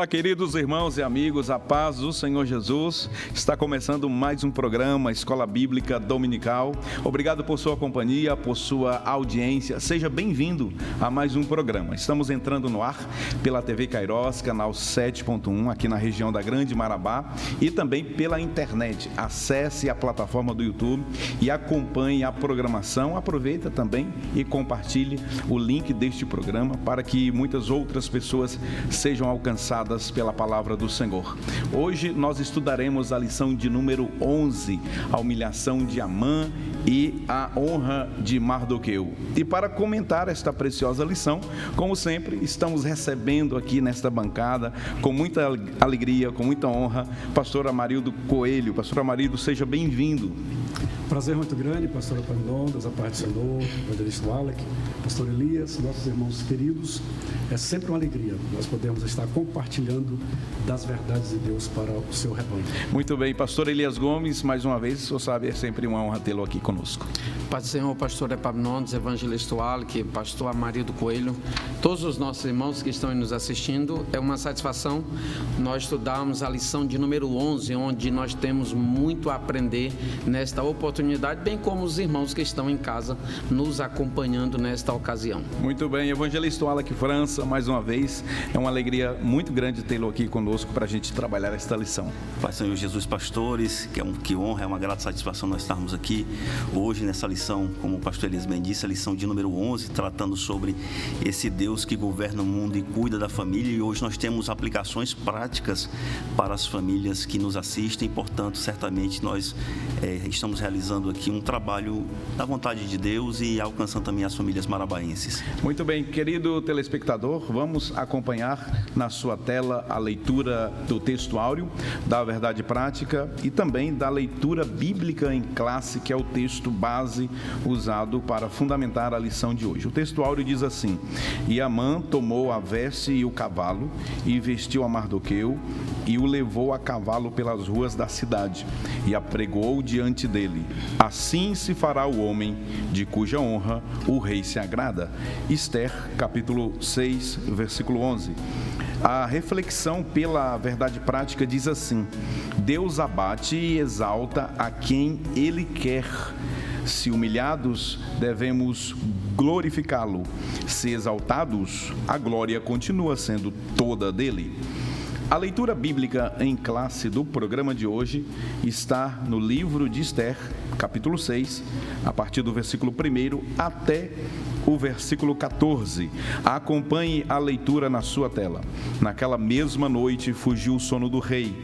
Olá, queridos irmãos e amigos, a paz do Senhor Jesus. Está começando mais um programa Escola Bíblica Dominical. Obrigado por sua companhia, por sua audiência. Seja bem-vindo a mais um programa. Estamos entrando no ar pela TV Kairos, canal 7.1, aqui na região da Grande Marabá, e também pela internet. Acesse a plataforma do YouTube e acompanhe a programação. Aproveita também e compartilhe o link deste programa para que muitas outras pessoas sejam alcançadas pela palavra do Senhor. Hoje nós estudaremos a lição de número 11, a humilhação de Amã e a honra de Mardoqueu. E para comentar esta preciosa lição, como sempre, estamos recebendo aqui nesta bancada, com muita alegria, com muita honra, pastor Amarildo Coelho. Pastor Amarildo, seja bem-vindo. Prazer muito grande, pastor Epaminondas, a paz do Senhor, evangelista Alec, pastor Elias, nossos irmãos queridos. É sempre uma alegria nós podemos estar compartilhando das verdades de Deus para o seu rebanho. Muito bem, pastor Elias Gomes, mais uma vez, o senhor sabe, é sempre uma honra tê-lo aqui conosco. Paz do Senhor, pastor Epaminondas, evangelista Alec, pastor Amarildo Coelho, todos os nossos irmãos que estão nos assistindo, é uma satisfação nós estudarmos a lição de número 11, onde nós temos muito a aprender nesta oportunidade, bem como os irmãos que estão em casa nos acompanhando nesta ocasião. Muito bem, evangelista Alec França, mais uma vez, é uma alegria muito grande tê-lo aqui conosco para a gente trabalhar esta lição. Pai Senhor Jesus, pastores, que honra, é uma grata satisfação nós estarmos aqui hoje nessa lição, como o pastor Elias bem disse, a lição de número 11, tratando sobre esse Deus que governa o mundo e cuida da família, e hoje nós temos aplicações práticas para as famílias que nos assistem, portanto, certamente nós estamos realizando aqui um trabalho da vontade de Deus e alcançando também as famílias marabaenses. Muito bem, querido telespectador, vamos acompanhar na sua tela a leitura do texto áureo, da verdade prática e também da leitura bíblica em classe, que é o texto base usado para fundamentar a lição de hoje. O texto áureo diz assim: E Amã tomou a veste e o cavalo e vestiu a Mardoqueu e o levou a cavalo pelas ruas da cidade e apregou diante dele. Assim se fará o homem de cuja honra o rei se agrada. Esther, capítulo 6, versículo 11. A reflexão pela verdade prática diz assim: Deus abate e exalta a quem Ele quer. Se humilhados, devemos glorificá-lo. Se exaltados, a glória continua sendo toda dele. A leitura bíblica em classe do programa de hoje está no livro de Esther, capítulo 6, a partir do versículo 1 até o versículo 14. Acompanhe a leitura na sua tela. Naquela mesma noite fugiu o sono do rei.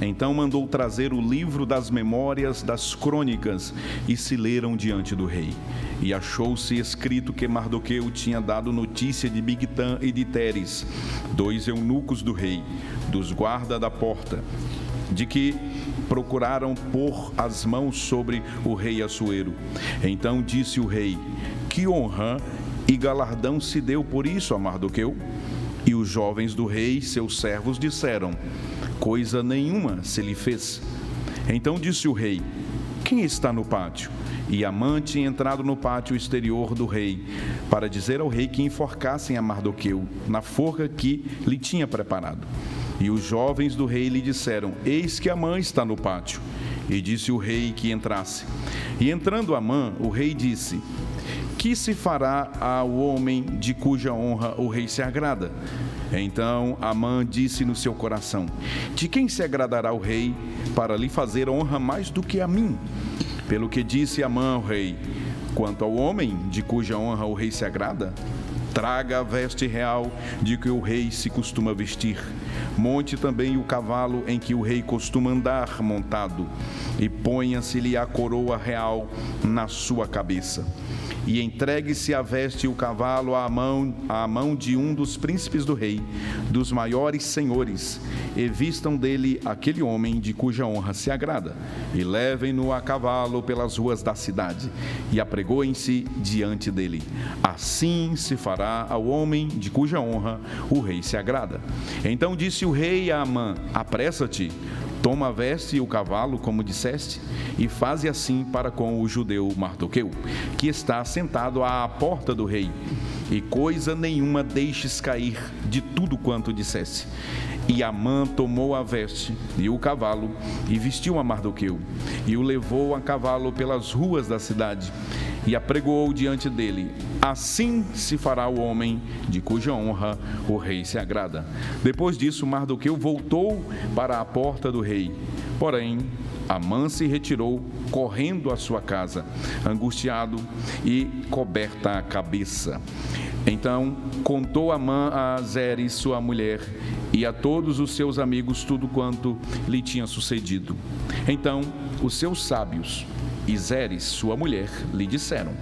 Então mandou trazer o livro das memórias das crônicas e se leram diante do rei. E achou-se escrito que Mardoqueu tinha dado notícia de Bigtã e de Teres, dois eunucos do rei, dos guarda da porta, de que procuraram pôr as mãos sobre o rei Assuero. Então disse o rei: Que honra e galardão se deu por isso a Mardoqueu? E os jovens do rei, seus servos, disseram: Coisa nenhuma se lhe fez. Então disse o rei: Quem está no pátio? E Amã tinha entrado no pátio exterior do rei, para dizer ao rei que enforcassem a Mardoqueu na forca que lhe tinha preparado. E os jovens do rei lhe disseram: Eis que Amã está no pátio. E disse o rei que entrasse. E entrando Amã, o rei disse: Que se fará ao homem de cuja honra o rei se agrada? Então Amã disse no seu coração: De quem se agradará o rei para lhe fazer honra mais do que a mim? Pelo que disse Amã ao rei: Quanto ao homem de cuja honra o rei se agrada, traga a veste real de que o rei se costuma vestir. Monte também o cavalo em que o rei costuma andar montado, e ponha-se-lhe a coroa real na sua cabeça. E entregue-se a veste e o cavalo à mão de um dos príncipes do rei, dos maiores senhores, e vistam dele aquele homem de cuja honra se agrada, e levem-no a cavalo pelas ruas da cidade, e apregoem-se diante dele. Assim se fará ao homem de cuja honra o rei se agrada. Então disse o rei a Amã: Apressa-te, toma a veste e o cavalo, como disseste, e faze assim para com o judeu Mardoqueu, que está sentado à porta do rei, e coisa nenhuma deixes cair de tudo quanto disseste. E Amã tomou a veste e o cavalo e vestiu a Mardoqueu e o levou a cavalo pelas ruas da cidade e apregoou diante dele: assim se fará o homem de cuja honra o rei se agrada. Depois disso, Mardoqueu voltou para a porta do rei. Porém, Amã se retirou correndo à sua casa, angustiado e coberta a cabeça. Então contou Amã a Zeres, sua mulher, e a todos os seus amigos tudo quanto lhe tinha sucedido. Então os seus sábios e Zeres, sua mulher, lhe disseram: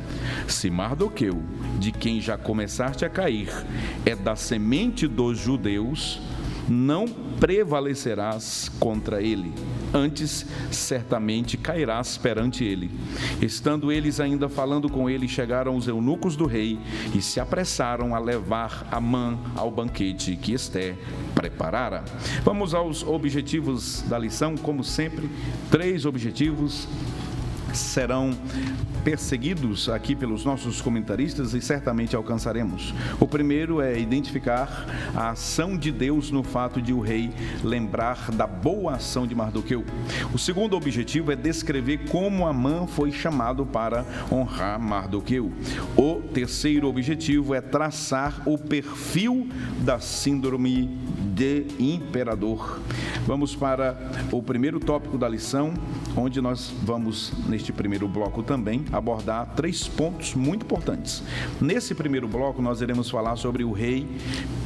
se Mardoqueu, de quem já começaste a cair, é da semente dos judeus, não prevalecerás contra ele, antes certamente cairás perante ele. Estando eles ainda falando com ele, chegaram os eunucos do rei e se apressaram a levar Amã ao banquete que Ester preparara. Vamos aos objetivos da lição, como sempre, 3 objetivos serão perseguidos aqui pelos nossos comentaristas e certamente alcançaremos. O primeiro é identificar a ação de Deus no fato de o rei lembrar da boa ação de Mardoqueu. O segundo objetivo é descrever como Amã foi chamado para honrar Mardoqueu. O terceiro objetivo é traçar o perfil da síndrome de imperador. Vamos para o primeiro tópico da lição, onde nós vamos, neste primeiro bloco também, abordar 3 pontos muito importantes. Nesse primeiro bloco, nós iremos falar sobre o rei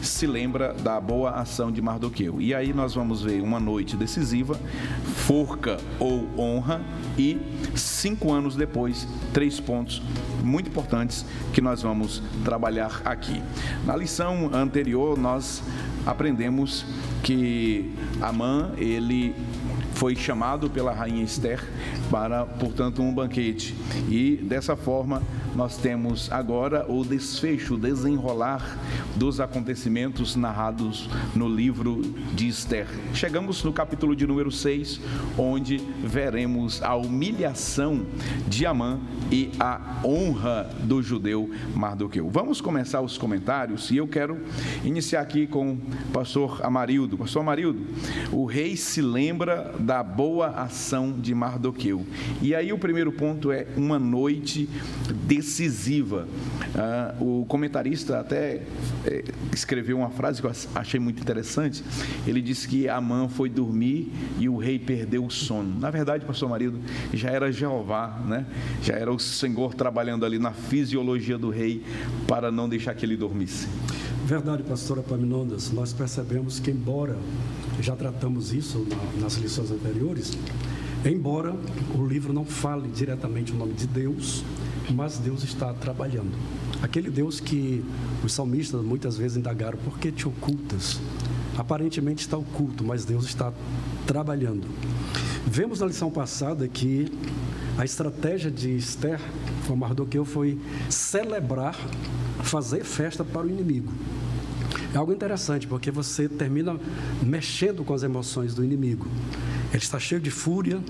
se lembra da boa ação de Mardoqueu. E aí nós vamos ver uma noite decisiva, forca ou honra, e 5 anos depois, 3 pontos muito importantes que nós vamos trabalhar aqui. Na lição anterior, nós aprendemos que Amã, ele foi chamado pela rainha Ester para, portanto, um banquete. E, dessa forma, nós temos agora o desfecho, o desenrolar dos acontecimentos narrados no livro de Ester. Chegamos no capítulo de número 6, onde veremos a humilhação de Amã e a honra do judeu Mardoqueu. Vamos começar os comentários e eu quero iniciar aqui com o pastor Amarildo. Pastor Amarildo, o rei se lembra da boa ação de Mardoqueu. E aí o primeiro ponto é uma noite decisiva. O comentarista até escreveu uma frase que eu achei muito interessante. Ele disse que Amã foi dormir e o rei perdeu o sono. Na verdade, pastor Marido, já era Jeová, né? Já era o Senhor trabalhando ali na fisiologia do rei para não deixar que ele dormisse. Verdade, pastora Epaminondas. Nós percebemos que, embora já tratamos isso nas lições anteriores, embora o livro não fale diretamente o nome de Deus, mas Deus está trabalhando. Aquele Deus que os salmistas muitas vezes indagaram: por que te ocultas? Aparentemente está oculto, mas Deus está trabalhando. Vemos na lição passada que a estratégia de Ester com Mardoqueu foi celebrar, fazer festa para o inimigo. É algo interessante, porque você termina mexendo com as emoções do inimigo. Ele está cheio de fúria,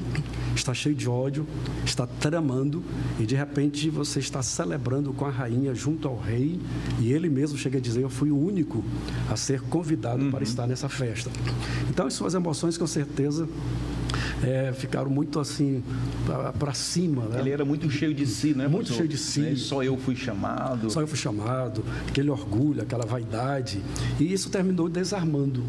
está cheio de ódio, está tramando, e de repente você está celebrando com a rainha junto ao rei, e ele mesmo chega a dizer: eu fui o único a ser convidado para estar nessa festa. Então as suas emoções, com certeza, ficaram muito assim para cima, né? Ele era muito cheio de si, né? Muito cheio de si. Só eu fui chamado. Só eu fui chamado, aquele orgulho, aquela vaidade. E isso terminou desarmando.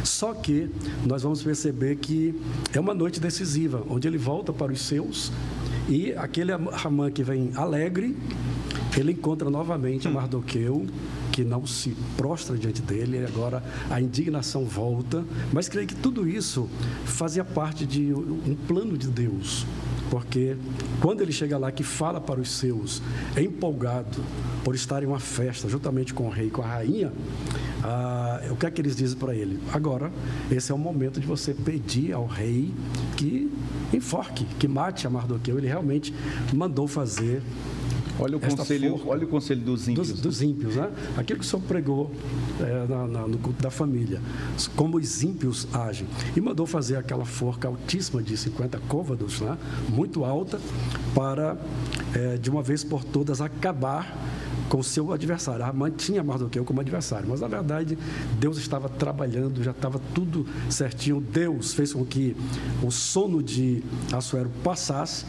Só que nós vamos perceber que é uma noite decisiva, onde ele volta para os seus, e aquele Amã que vem alegre, ele encontra novamente Mardoqueu, que não se prostra diante dele, e agora a indignação volta. Mas creio que tudo isso fazia parte de um plano de Deus, porque quando ele chega lá, que fala para os seus, empolgado por estar em uma festa juntamente com o rei e com a rainha, o que é que eles dizem para ele? Agora, esse é o momento de você pedir ao rei que enforque, que mate a Mardoqueu. Ele realmente mandou fazer Olha o conselho dos ímpios. Dos ímpios, né? Aquilo que o Senhor pregou no culto da família, como os ímpios agem. E mandou fazer aquela forca altíssima de 50 côvados, né? Muito alta, para, de uma vez por todas, acabar com o seu adversário. Amã tinha Mardoqueu como adversário, mas na verdade Deus estava trabalhando, já estava tudo certinho. Deus fez com que o sono de Assuero passasse,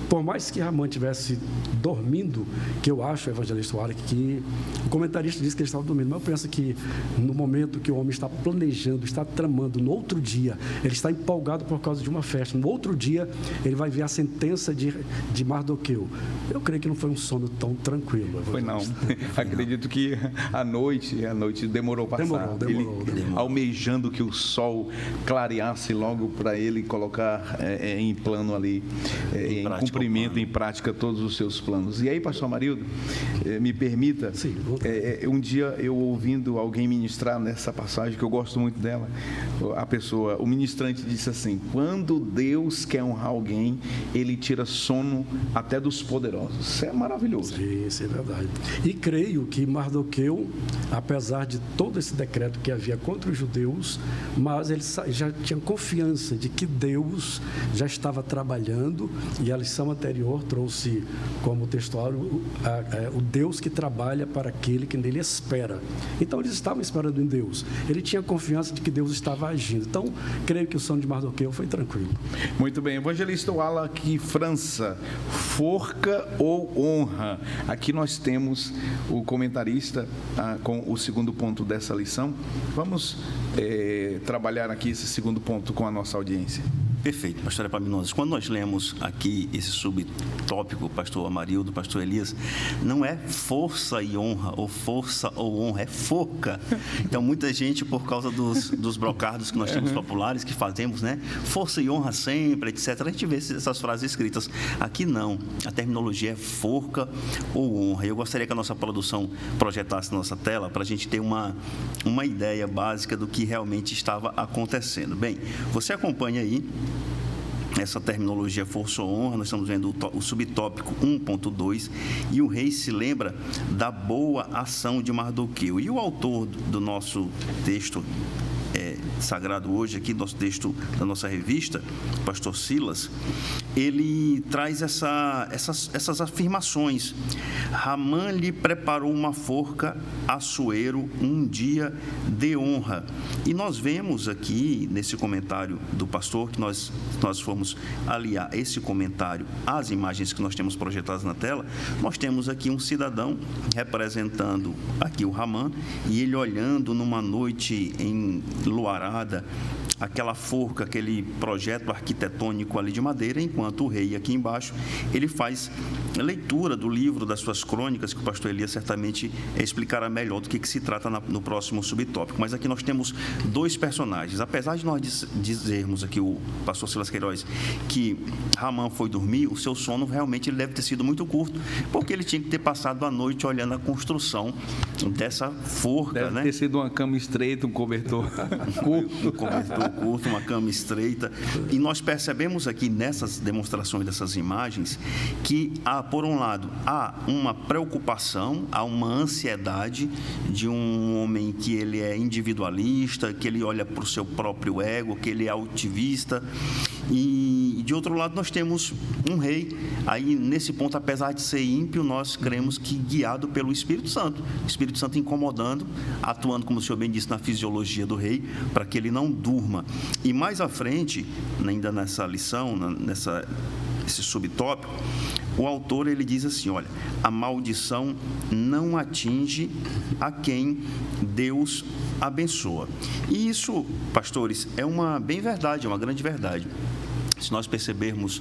por mais que Amã estivesse dormindo, que eu acho, o evangelista Wallace, que o comentarista disse que ele estava dormindo, mas eu penso que no momento que o homem está planejando, está tramando, no outro dia, ele está empolgado por causa de uma festa, no outro dia ele vai ver a sentença de Mardoqueu. Eu creio que não foi um sono tão tranquilo. Foi não. Acredito que a noite demorou a passar. Demorou. Almejando que o sol clareasse logo para ele colocar em plano ali, em cumprimento, em prática, todos os seus planos. E aí, pastor Amarildo, me permita, Sim, um dia eu ouvindo alguém ministrar nessa passagem, que eu gosto muito dela, o ministrante disse assim: quando Deus quer honrar alguém, ele tira sono até dos poderosos. Isso é maravilhoso. Sim, isso é verdade. E creio que Mardoqueu, apesar de todo esse decreto que havia contra os judeus, mas ele já tinha confiança de que Deus já estava trabalhando, e a lição anterior trouxe como textual o Deus que trabalha para aquele que nele espera. Então eles estavam esperando em Deus. Ele tinha confiança de que Deus estava agindo. Então, creio que o sono de Mardoqueu foi tranquilo. Muito bem. Evangelista Wallace França, forca ou honra? Aqui nós temos o comentarista com o segundo ponto dessa lição. Vamos trabalhar aqui esse segundo ponto com a nossa audiência. Perfeito, pastor Epaminondas. Quando nós lemos aqui esse subtópico, pastor Amarildo, pastor Elias, não é força e honra, ou força ou honra, é forca. Então, muita gente, por causa dos brocardos que nós temos populares, que fazemos, né? Força e honra sempre, etc. A gente vê essas frases escritas. Aqui não, a terminologia é forca ou honra. Eu gostaria que a nossa produção projetasse na nossa tela para a gente ter uma ideia básica do que realmente estava acontecendo. Bem, você acompanha aí essa terminologia força ou honra. Nós estamos vendo o subtópico 1.2, e o rei se lembra da boa ação de Mardoqueu. E o autor do nosso texto sagrado hoje, aqui, nosso texto da nossa revista, o pastor Silas, ele traz essas afirmações. Ramã lhe preparou uma forca, Assuero, um dia de honra. E nós vemos aqui, nesse comentário do pastor, que nós formos aliar esse comentário às imagens que nós temos projetadas na tela, nós temos aqui um cidadão representando aqui o Ramã, e ele olhando numa noite enluarada, aquela forca, aquele projeto arquitetônico ali de madeira, enquanto o rei aqui embaixo, ele faz leitura do livro, das suas crônicas, que o pastor Elias certamente explicará melhor do que se trata no próximo subtópico. Mas aqui nós temos dois personagens. Apesar de nós dizermos aqui, o pastor Silas Queiroz, que Ramã foi dormir, o seu sono realmente ele deve ter sido muito curto, porque ele tinha que ter passado a noite olhando a construção dessa forca. Deve ter sido uma cama estreita, um cobertor curto. Um cobertor curto, uma cama estreita. E nós percebemos aqui nessas demonstrações dessas imagens que por um lado, há uma preocupação, há uma ansiedade de um homem que ele é individualista, que ele olha para o seu próprio ego, que ele é altivista. E de outro lado nós temos um rei. Aí nesse ponto, apesar de ser ímpio, nós cremos que guiado pelo Espírito Santo. O Espírito Santo incomodando, atuando, como o senhor bem disse, na fisiologia do rei, para que ele não durma. E mais à frente, ainda nessa lição, esse subtópico, o autor ele diz assim: olha, a maldição não atinge a quem Deus abençoa. E isso, pastores, é uma verdade, é uma grande verdade. Se nós percebermos,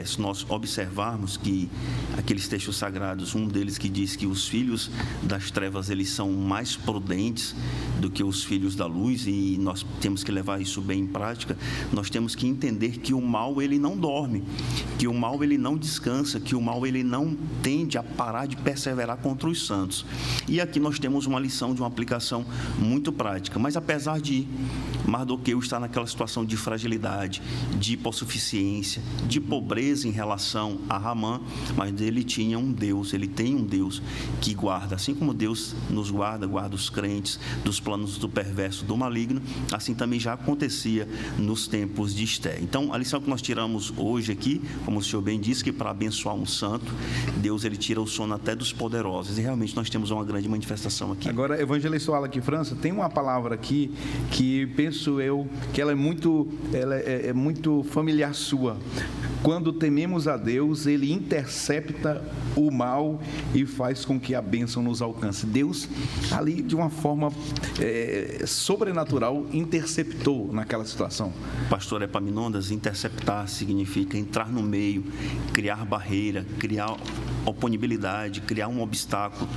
se nós observarmos que aqueles textos sagrados, um deles que diz que os filhos das trevas, eles são mais prudentes do que os filhos da luz, e nós temos que levar isso bem em prática, nós temos que entender que o mal, ele não dorme, que o mal, ele não descansa, que o mal, ele não tende a parar de perseverar contra os santos. E aqui nós temos uma lição de uma aplicação muito prática. Mas apesar de Mardoqueu estar naquela situação de fragilidade, de hipossuficiência, de pobreza frieza em relação a Ramã, mas ele tinha um Deus, ele tem um Deus que guarda, assim como Deus nos guarda os crentes dos planos do perverso, do maligno, assim também já acontecia nos tempos de Esté. Então, a lição que nós tiramos hoje aqui, como o senhor bem disse, que para abençoar um santo, Deus ele tira o sono até dos poderosos, e realmente nós temos uma grande manifestação aqui. Agora, evangelista Wallace França, tem uma palavra aqui que penso eu que ela é muito familiar sua. Quando tememos a Deus, Ele intercepta o mal e faz com que a bênção nos alcance. Deus, ali, de uma forma sobrenatural, interceptou naquela situação. Pastor Epaminondas, interceptar significa entrar no meio, criar barreira, criar oponibilidade, criar um obstáculo.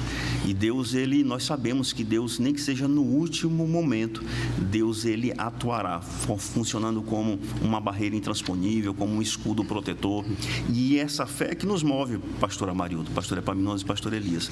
E Deus, nós sabemos que Deus, nem que seja no último momento, Deus, ele atuará, funcionando como uma barreira intransponível, como um escudo protetor. E essa fé que nos move, pastor Amarildo, pastor Epaminondas e pastor Elias.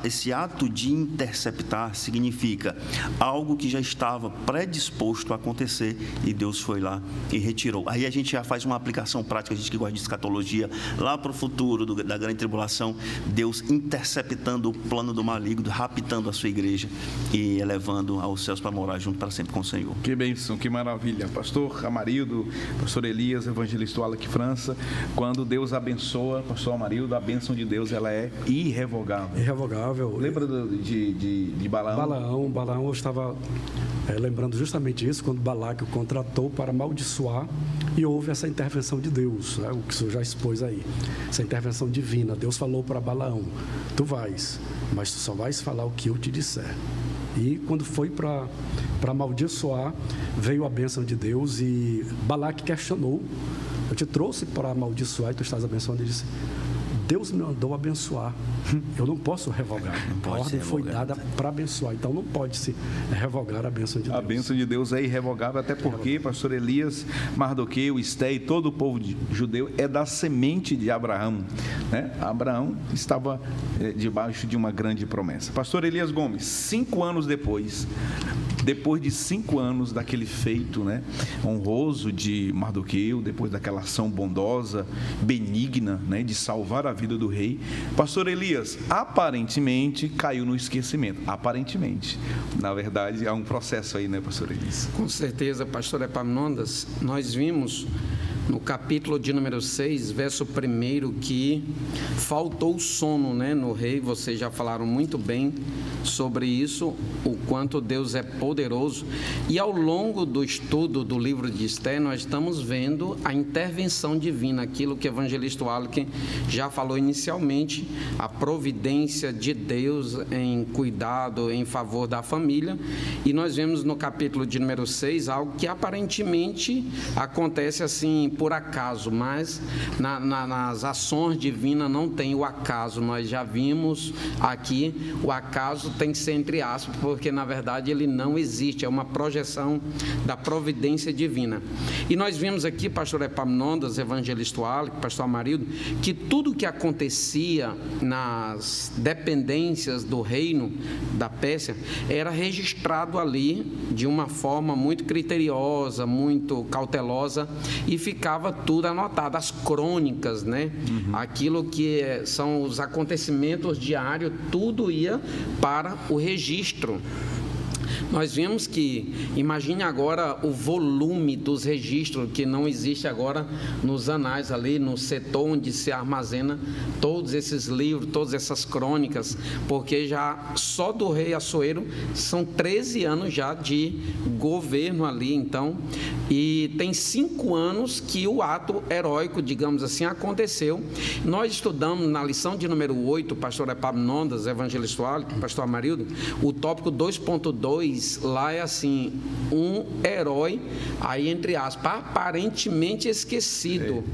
Esse ato de interceptar significa algo que já estava predisposto a acontecer e Deus foi lá e retirou. Aí a gente já faz uma aplicação prática, a gente que gosta de escatologia, lá para o futuro da grande tribulação, Deus interceptando o plano do maligno, raptando a sua igreja e elevando aos céus para morar junto para sempre com o Senhor. Que bênção, que maravilha. Pastor Amarildo, pastor Elias, evangelista Wallace França, quando Deus abençoa, pastor Amarildo, a bênção de Deus, ela é irrevogável. Irrevogável. Lembra de Balaão? Balaão, eu estava lembrando justamente isso, quando Balaque o contratou para amaldiçoar e houve essa intervenção de Deus, né, o que o senhor já expôs aí, essa intervenção divina. Deus falou para Balaão: tu vais, mas tu só vais falar o que eu te disser. E quando foi para amaldiçoar, veio a bênção de Deus e Balaque questionou: eu te trouxe para amaldiçoar e tu estás abençoando. Ele disse: Deus me mandou abençoar, eu não posso revogar. A ordem foi dada para abençoar, então não pode se revogar a bênção de Deus. A bênção de Deus é irrevogável, até porque, pastor Elias, Mardoqueu, Esté e todo o povo judeu é da semente de Abraão, né? Abraão estava debaixo de uma grande promessa. Pastor Elias Gomes, 5 anos depois de 5 anos daquele feito, né, honroso de Mardoqueu, depois daquela ação bondosa, benigna, né, de salvar a vida do rei, pastor Elias aparentemente caiu no esquecimento. Aparentemente. Na verdade, há um processo aí, né, pastor Elias? Com certeza, pastor Epaminondas, nós vimos no capítulo de número 6, verso 1, que faltou sono, né, no rei. Vocês já falaram muito bem sobre isso, o quanto Deus é poderoso. E ao longo do estudo do livro de Esté, nós estamos vendo a intervenção divina, aquilo que o evangelista Wallace já falou inicialmente, a providência de Deus em cuidado, em favor da família. E nós vemos no capítulo de número 6 algo que aparentemente acontece assim por acaso, mas nas ações divinas não tem o acaso. Nós já vimos aqui, o acaso tem que ser entre aspas, porque na verdade ele não existe, é uma projeção da providência divina. E nós vimos aqui, pastor Epaminondas, evangelista Wallace, pastor Amarildo, que tudo que acontecia nas dependências do reino da Pérsia era registrado ali de uma forma muito criteriosa, muito cautelosa, e ficava tudo anotado, as crônicas, né? Aquilo que são os acontecimentos diários, tudo ia para o registro. Nós vimos que, imagine agora o volume dos registros que não existe agora nos anais ali, no setor onde se armazena todos esses livros, todas essas crônicas, porque já só do rei Assuero são 13 anos já de governo ali, então, e tem 5 anos que o ato heróico, digamos assim, aconteceu. Nós estudamos na lição de número 8, pastor Epaminondas, evangelista Wallace, pastor Amarildo, o tópico 2.2, lá é assim, um herói, aí entre aspas, aparentemente esquecido.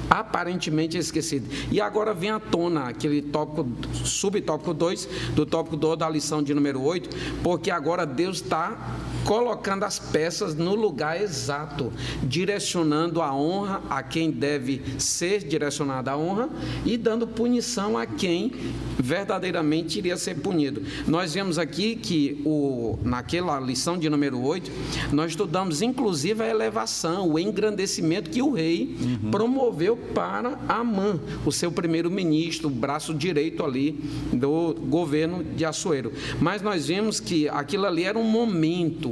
Aparentemente esquecido. E agora vem à tona aquele tópico, subtópico 2, do tópico 2 da lição de número 8, porque agora Deus está colocando as peças no lugar exato, direcionando a honra a quem deve ser direcionada a honra e dando punição a quem verdadeiramente iria ser punido. Nós vemos aqui que naquela lição de número 8, nós estudamos inclusive a elevação, o engrandecimento que o rei promoveu para Amã, o seu primeiro-ministro, o braço direito ali do governo de Assuero. Mas nós vimos que aquilo ali era um momento.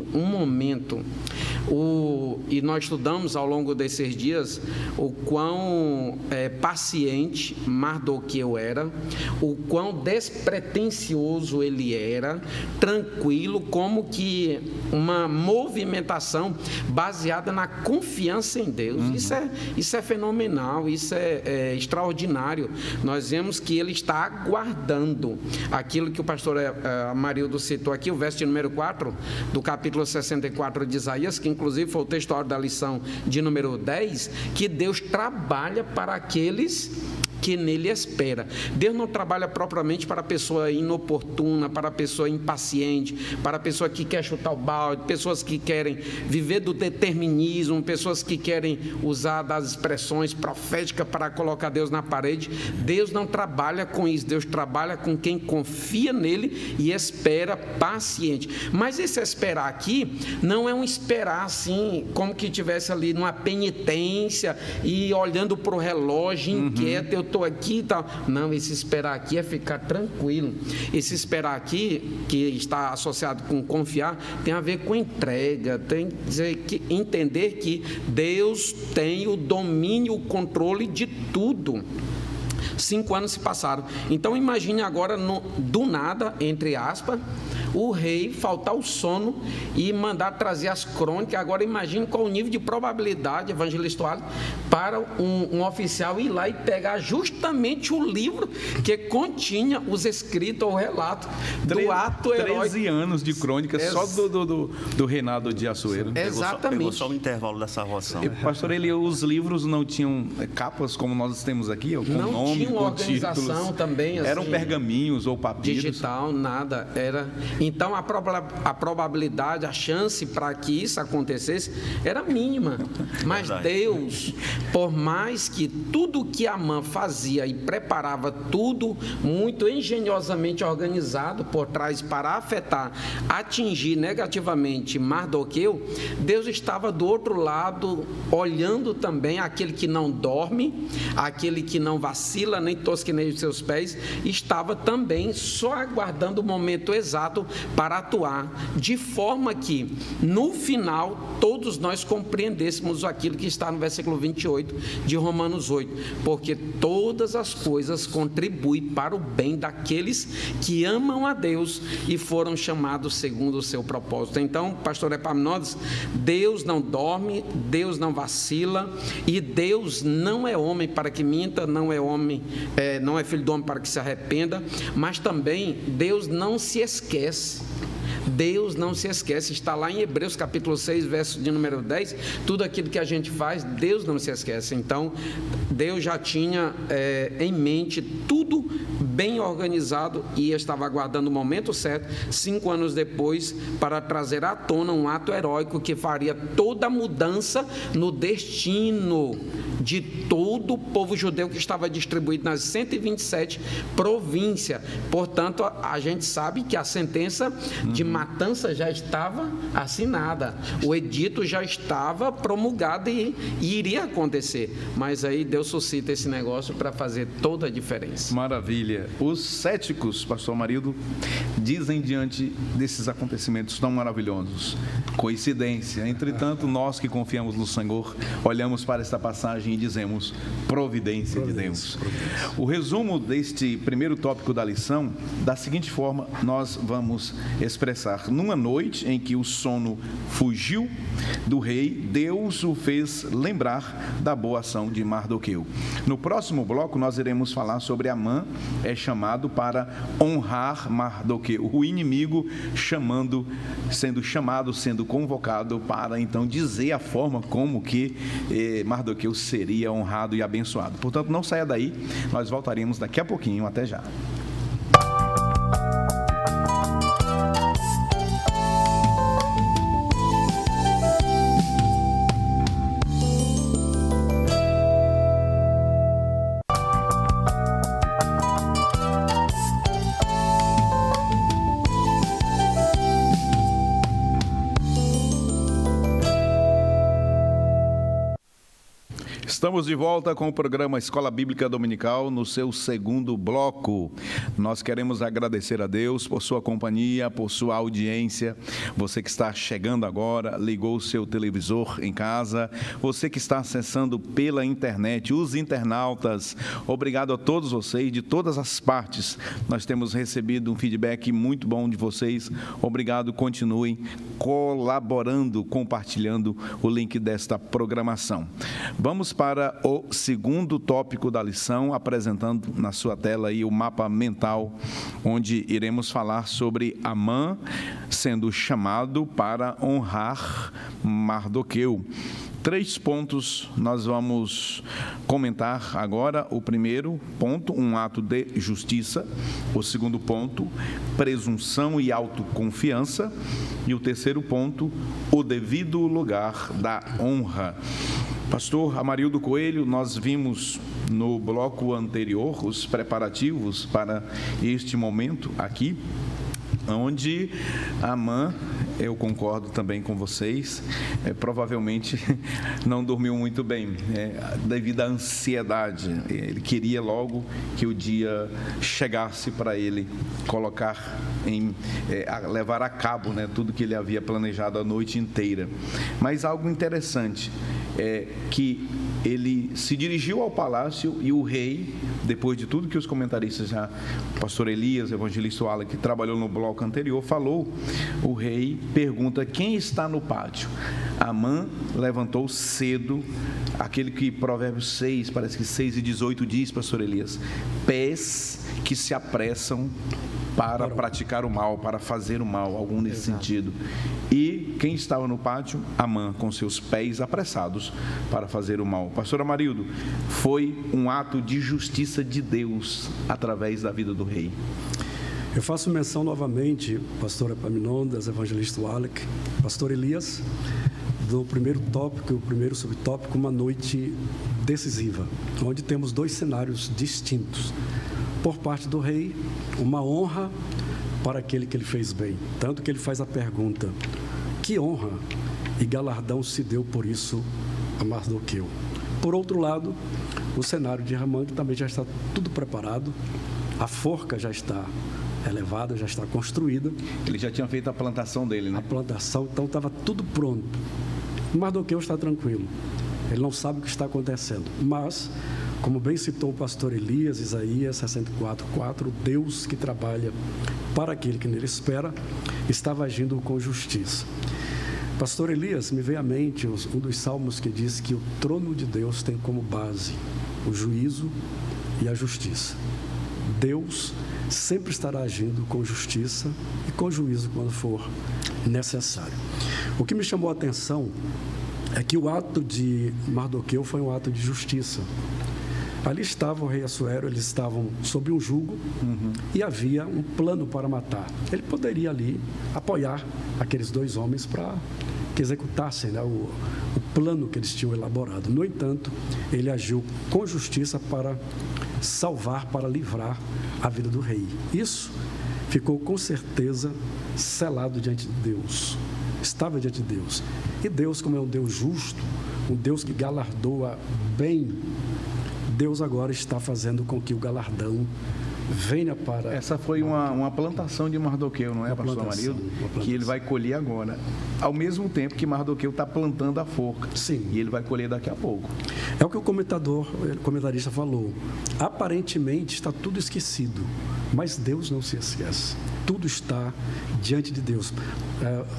E nós estudamos ao longo desses dias o quão paciente Mardoqueu era, o quão despretensioso ele era, tranquilo, como que uma movimentação baseada na confiança em Deus. Isso é fenomenal, isso é extraordinário. Nós vemos que ele está aguardando aquilo que o pastor Amarildo citou aqui, o verso de número 4 do capítulo 64 de Isaías, que inclusive foi o textuário da lição de número 10, que Deus trabalha para aqueles que nele espera. Deus não trabalha propriamente para a pessoa inoportuna, para a pessoa impaciente, para a pessoa que quer chutar o balde, pessoas que querem viver do determinismo, pessoas que querem usar das expressões proféticas para colocar Deus na parede. Deus não trabalha com isso. Deus trabalha com quem confia nele e espera paciente. Mas esse esperar aqui não é um esperar assim, como que estivesse ali numa penitência e olhando para o relógio inquieto, eu estou aqui e tal. Não, esse esperar aqui é ficar tranquilo. Esse esperar aqui, que está associado com confiar, tem a ver com entrega, tem que entender que Deus tem o domínio, o controle de tudo. 5 anos se passaram. Então imagine agora, do nada, entre aspas, o rei faltar o sono e mandar trazer as crônicas. Agora imagine qual o nível de probabilidade, evangelista Alisson, para um oficial ir lá e pegar justamente o livro que continha os escritos ou relatos do ato heróico. 13 anos de crônicas só do reinado de Assuero. Exatamente. Pegou só o intervalo dessa roção. Pastor, os livros não tinham capas como nós temos aqui, com não nome, tinha com organização títulos. também. Assim, eram pergaminhos ou papiros. Digital, nada. Então, a probabilidade, a chance para que isso acontecesse era mínima. Mas Deus, por mais que tudo que Amã fazia e preparava tudo muito engenhosamente organizado por trás para afetar, atingir negativamente Mardoqueu, Deus estava do outro lado, olhando também aquele que não dorme, aquele que não vacila, nem tosqueneja os seus pés, estava também só aguardando o momento exato para atuar, de forma que, no final, todos nós compreendêssemos aquilo que está no versículo 28 de Romanos 8, porque todas as coisas contribuem para o bem daqueles que amam a Deus e foram chamados segundo o seu propósito. Então, pastor Epaminondas, Deus não dorme, Deus não vacila, e Deus não é homem para que minta, não é filho do homem para que se arrependa, mas também Deus não se esquece. Deus não se esquece, está lá em Hebreus capítulo 6, verso de número 10, tudo aquilo que a gente faz, Deus não se esquece. Então, Deus já tinha em mente tudo bem organizado e estava aguardando o momento certo, 5 anos depois, para trazer à tona um ato heróico que faria toda a mudança no destino de todo o povo judeu que estava distribuído nas 127 províncias. Portanto, a gente sabe que a sentença de matança já estava assinada, o edito já estava promulgado e iria acontecer, mas aí Deus suscita esse negócio para fazer toda a diferença. Maravilha. Os céticos, pastor Amarildo, dizem diante desses acontecimentos tão maravilhosos: coincidência. Entretanto, nós que confiamos no Senhor, olhamos para esta passagem e dizemos: providência de Deus. O resumo deste primeiro tópico da lição, da seguinte forma, nós vamos expressar: numa noite em que o sono fugiu do rei, Deus o fez lembrar da boa ação de Mardoqueu. No próximo bloco, nós iremos falar sobre Amã é chamado para honrar Mardoqueu, o inimigo sendo convocado para então dizer a forma como que Mardoqueu seria honrado e abençoado. Portanto, não saia daí, nós voltaremos daqui a pouquinho. Até já. Estamos de volta com o programa Escola Bíblica Dominical no seu segundo bloco. Nós queremos agradecer a Deus por sua companhia, por sua audiência. Você que está chegando agora, ligou o seu televisor em casa, você que está acessando pela internet, os internautas, obrigado a todos vocês de todas as partes. Nós temos recebido um feedback muito bom de vocês. Obrigado, continuem colaborando, compartilhando o link desta programação. Vamos para o segundo tópico da lição, apresentando na sua tela aí o mapa mental, onde iremos falar sobre Amã sendo chamado para honrar Mardoqueu. 3 pontos nós vamos comentar agora. O primeiro ponto, um ato de justiça. O segundo ponto, presunção e autoconfiança. E o terceiro ponto, o devido lugar da honra. Pastor Amarildo Coelho, nós vimos no bloco anterior os preparativos para este momento aqui, onde Amã, eu concordo também com vocês, provavelmente não dormiu muito bem, devido à ansiedade. Ele queria logo que o dia chegasse para ele colocar levar a cabo, tudo que ele havia planejado a noite inteira. Mas algo interessante é que ele se dirigiu ao palácio e o rei, depois de tudo que os comentaristas já, o pastor Elias, o evangelista Wala, que trabalhou no bloco anterior, falou, o rei pergunta quem está no pátio. Amã levantou cedo, aquele que Provérbios 6, parece que 6:18 diz, pastor Elias, pés que se apressam para praticar o mal, para fazer o mal, algum nesse sentido. E quem estava no pátio? Amã, com seus pés apressados para fazer o mal. Pastor Amarildo, foi um ato de justiça de Deus através da vida do rei. Eu faço menção novamente, pastor Epaminondas, evangelista Wallach, pastor Elias, do primeiro tópico, o primeiro subtópico, uma noite decisiva, onde temos 2 cenários distintos. Por parte do rei, uma honra para aquele que ele fez bem. Tanto que ele faz a pergunta, que honra e galardão se deu por isso a Mardoqueu? Por outro lado, o cenário de Amã, que também já está tudo preparado, a forca já está elevada, já está construída. Ele já tinha feito a plantação dele, né? A plantação, então estava tudo pronto. Mardoqueu está tranquilo, ele não sabe o que está acontecendo, mas, como bem citou o pastor Elias, Isaías 64:4, Deus que trabalha para aquele que nele espera, estava agindo com justiça. Pastor Elias, me veio à mente um dos salmos que diz que o trono de Deus tem como base o juízo e a justiça. Deus sempre estará agindo com justiça e com juízo quando for necessário. O que me chamou a atenção é que o ato de Mardoqueu foi um ato de justiça. Ali estava o rei Assuero, eles estavam sob um jugo e havia um plano para matar. Ele poderia ali apoiar aqueles 2 homens para que executassem o plano que eles tinham elaborado. No entanto, ele agiu com justiça para salvar, para livrar a vida do rei. Isso ficou com certeza selado diante de Deus. Estava diante de Deus. E Deus, como é um Deus justo, um Deus que galardoa bem, Deus agora está fazendo com que o galardão venha para... Essa foi uma plantação de Mardoqueu, não é, pastor Amarildo? Que ele vai colher agora, ao mesmo tempo que Mardoqueu está plantando a forca. Sim. E ele vai colher daqui a pouco. É o que o comentarista falou. Aparentemente está tudo esquecido, mas Deus não se esquece. Tudo está diante de Deus.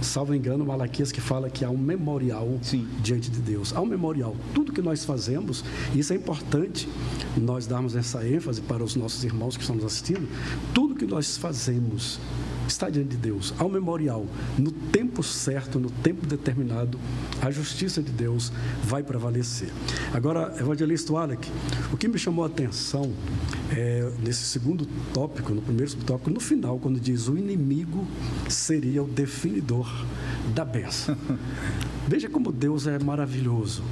Salvo engano, Malaquias que fala que há um memorial diante de Deus. Há um memorial. Tudo que nós fazemos, e isso é importante nós darmos essa ênfase para os nossos irmãos que estão nos assistindo, tudo que nós fazemos está diante de Deus. Há um memorial. No tempo certo, no tempo determinado, a justiça de Deus vai prevalecer. Agora, evangelista Wallach, o que me chamou a atenção nesse segundo tópico, no primeiro subtópico, no final, quando diz o inimigo seria o definidor da bênção. Veja como Deus é maravilhoso.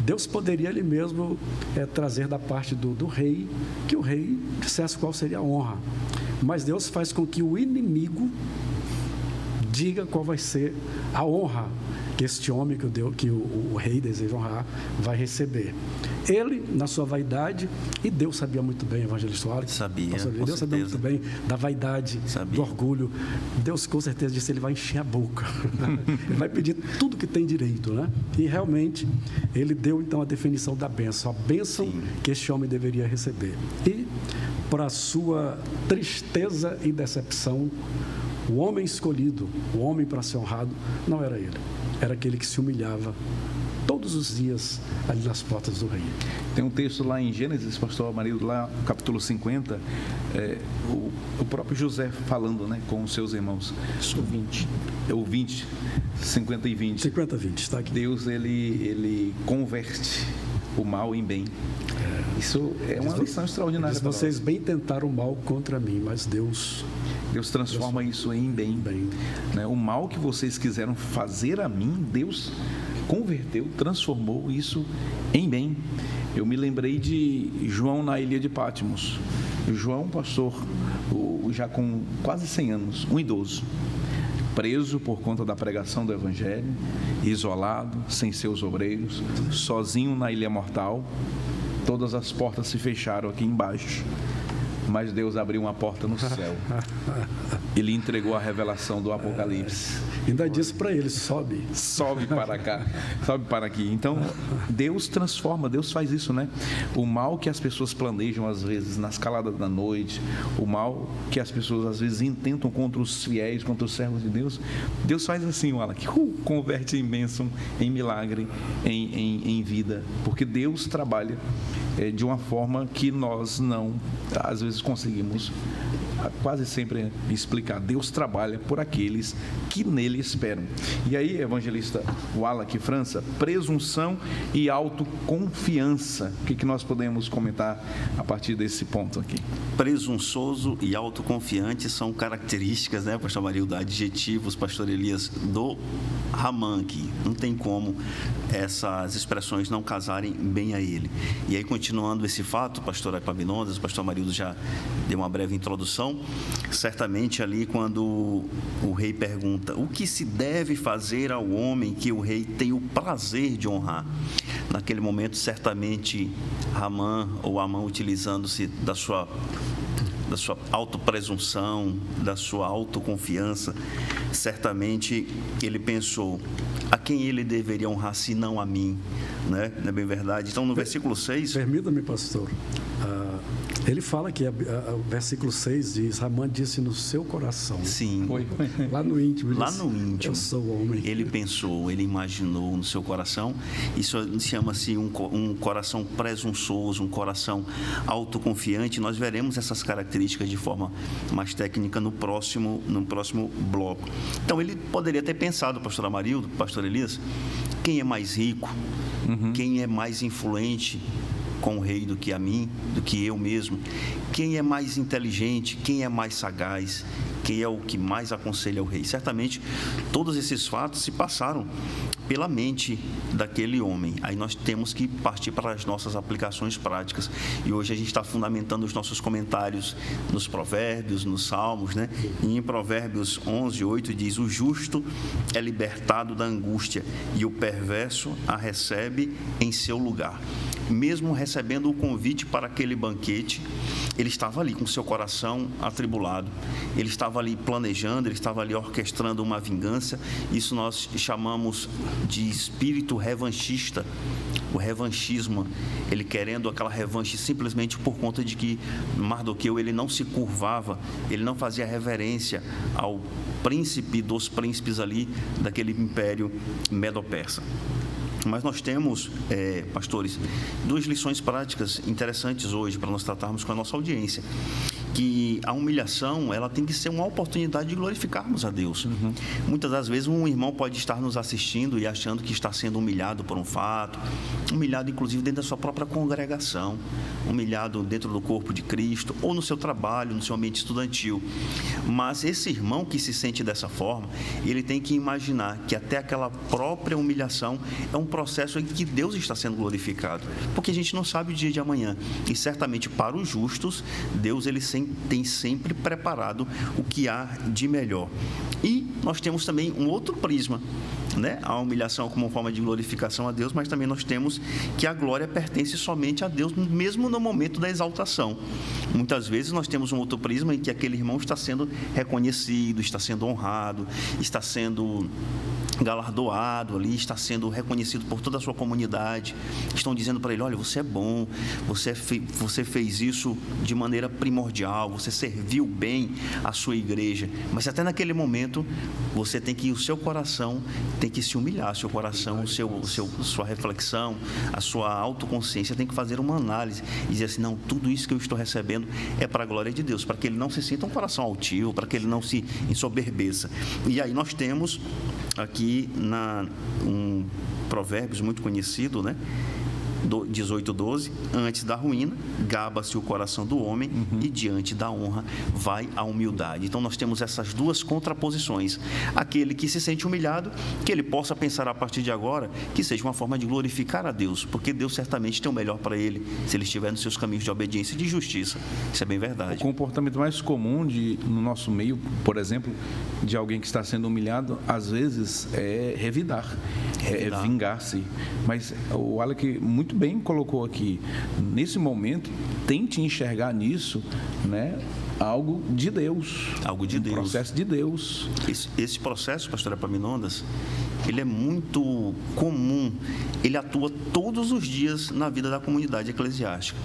Deus poderia ele mesmo trazer da parte do rei, que o rei dissesse qual seria a honra. Mas Deus faz com que o inimigo diga qual vai ser a honra que este homem que o rei deseja honrar vai receber. Ele, na sua vaidade, e Deus sabia muito bem, evangelista Wallace. Sabia, Deus sabia muito bem da vaidade, do orgulho. Deus, com certeza, disse: ele vai encher a boca. Ele vai pedir tudo que tem direito, né? E realmente, ele deu, então, a definição da bênção. A bênção que este homem deveria receber. E, para sua tristeza e decepção, o homem escolhido, o homem para ser honrado, não era ele. Era aquele que se humilhava todos os dias ali nas portas do rei. Tem um texto lá em Gênesis, pastor Amarildo, lá no capítulo 50, o próprio José falando, né, com os seus irmãos. O 20. É o 20, 50 e 20. 50 e 20, está aqui. Deus, ele converte o mal em bem. Isso é uma lição extraordinária. Diz: vocês bem tentaram o mal contra mim, mas Deus transforma isso em bem. Né? O mal que vocês quiseram fazer a mim, Deus converteu, transformou isso em bem. Eu me lembrei de João na ilha de Patmos. João, pastor, já com quase 100 anos, um idoso, preso por conta da pregação do Evangelho, isolado, sem seus obreiros, sozinho na ilha mortal. Todas as portas se fecharam aqui embaixo, mas Deus abriu uma porta no céu. Ele entregou a revelação do Apocalipse. Ainda disse para ele: sobe para cá, sobe para aqui. Então, Deus transforma, Deus faz isso, né? O mal que as pessoas planejam, às vezes, nas caladas da noite, o mal que as pessoas, às vezes, intentam contra os fiéis, contra os servos de Deus, Deus faz assim, olha, que converte em bênção, em milagre, em vida, porque Deus trabalha de uma forma que nós não, às vezes, conseguimos quase sempre explicar. Deus trabalha por aqueles que nele esperam. E aí, evangelista Wallace França, presunção e autoconfiança. O que nós podemos comentar a partir desse ponto aqui? Presunçoso e autoconfiante são características, né, pastor Amarildo, adjetivos, pastor Elias, do Ramã aqui. Não tem como essas expressões não casarem bem a ele. E aí, continuando esse fato, pastor Epaminondas, o pastor Amarildo já deu uma breve introdução. Certamente ali, quando o rei pergunta: o que se deve fazer ao homem que o rei tem o prazer de honrar? Naquele momento, certamente, Ramã, ou Amã, utilizando-se da sua autopresunção, da sua autoconfiança, certamente ele pensou: a quem ele deveria honrar se não a mim? Né? Não é bem verdade? Então, no versículo 6... Permita-me, pastor. Ele fala que o versículo 6 diz: Ramã disse no seu coração. Sim. Foi. Lá no íntimo. Lá no íntimo. Eu sou homem. Ele pensou, ele imaginou no seu coração. Isso chama-se um coração presunçoso, um coração autoconfiante. Nós veremos essas características de forma mais técnica no próximo bloco. Então, ele poderia ter pensado, pastor Amarildo, pastor Elias, quem é mais rico, quem é mais influente com o rei do que a mim, do que eu mesmo, quem é mais inteligente, quem é mais sagaz, quem é o que mais aconselha o rei. Certamente todos esses fatos se passaram pela mente daquele homem. Aí nós temos que partir para as nossas aplicações práticas, e hoje a gente está fundamentando os nossos comentários nos provérbios, nos salmos, né? E em Provérbios 11:8 diz: o justo é libertado da angústia e o perverso a recebe em seu lugar. Mesmo recebendo o convite para aquele banquete, ele estava ali com seu coração atribulado, ele estava ali planejando, ele estava ali orquestrando uma vingança. Isso nós chamamos de espírito revanchista, o revanchismo, ele querendo aquela revanche simplesmente por conta de que Mardoqueu, ele não se curvava, ele não fazia reverência ao príncipe dos príncipes ali daquele império medo-persa. Mas nós temos, pastores, duas lições práticas interessantes hoje para nós tratarmos com a nossa audiência. Que a humilhação, ela tem que ser uma oportunidade de glorificarmos a Deus. Muitas das vezes um irmão pode estar nos assistindo e achando que está sendo humilhado por um fato, humilhado inclusive dentro da sua própria congregação, humilhado dentro do corpo de Cristo, ou no seu trabalho, no seu ambiente estudantil. Mas esse irmão que se sente dessa forma, ele tem que imaginar que até aquela própria humilhação é um processo em que Deus está sendo glorificado, porque a gente não sabe o dia de amanhã, e certamente para os justos, Deus ele tem sempre preparado o que há de melhor. E nós temos também um outro prisma né, a humilhação como forma de glorificação a Deus, mas também nós temos que a glória pertence somente a Deus, mesmo no momento da exaltação. Muitas vezes nós temos um outro prisma em que aquele irmão está sendo reconhecido, está sendo honrado, está sendo galardoado ali, está sendo reconhecido por toda a sua comunidade. Estão dizendo para ele: olha, você é bom, você fez isso de maneira primordial, você serviu bem a sua igreja. Mas até naquele momento você tem que, o seu coração tem que se humilhar, seu coração, sua reflexão, a sua autoconsciência tem que fazer uma análise e dizer assim: não, tudo isso que eu estou recebendo é para a glória de Deus, para que ele não se sinta um coração altivo, para que ele não se ensoberbeça. E aí nós temos aqui um Provérbios muito conhecido, né? 18:12, antes da ruína, gaba-se o coração do homem, e diante da honra vai a humildade. Então nós temos essas duas contraposições. Aquele que se sente humilhado, que ele possa pensar a partir de agora que seja uma forma de glorificar a Deus, porque Deus certamente tem o melhor para ele, se ele estiver nos seus caminhos de obediência e de justiça. Isso é bem verdade. O comportamento mais comum no nosso meio, por exemplo, de alguém que está sendo humilhado, às vezes é revidar. É vingar-se. Mas o Alec muito bem colocou aqui, nesse momento, tente enxergar nisso, né, algo de Deus. Algo de Deus. Processo de Deus. Esse processo, pastor Epaminondas, ele é muito comum, ele atua todos os dias na vida da comunidade eclesiástica.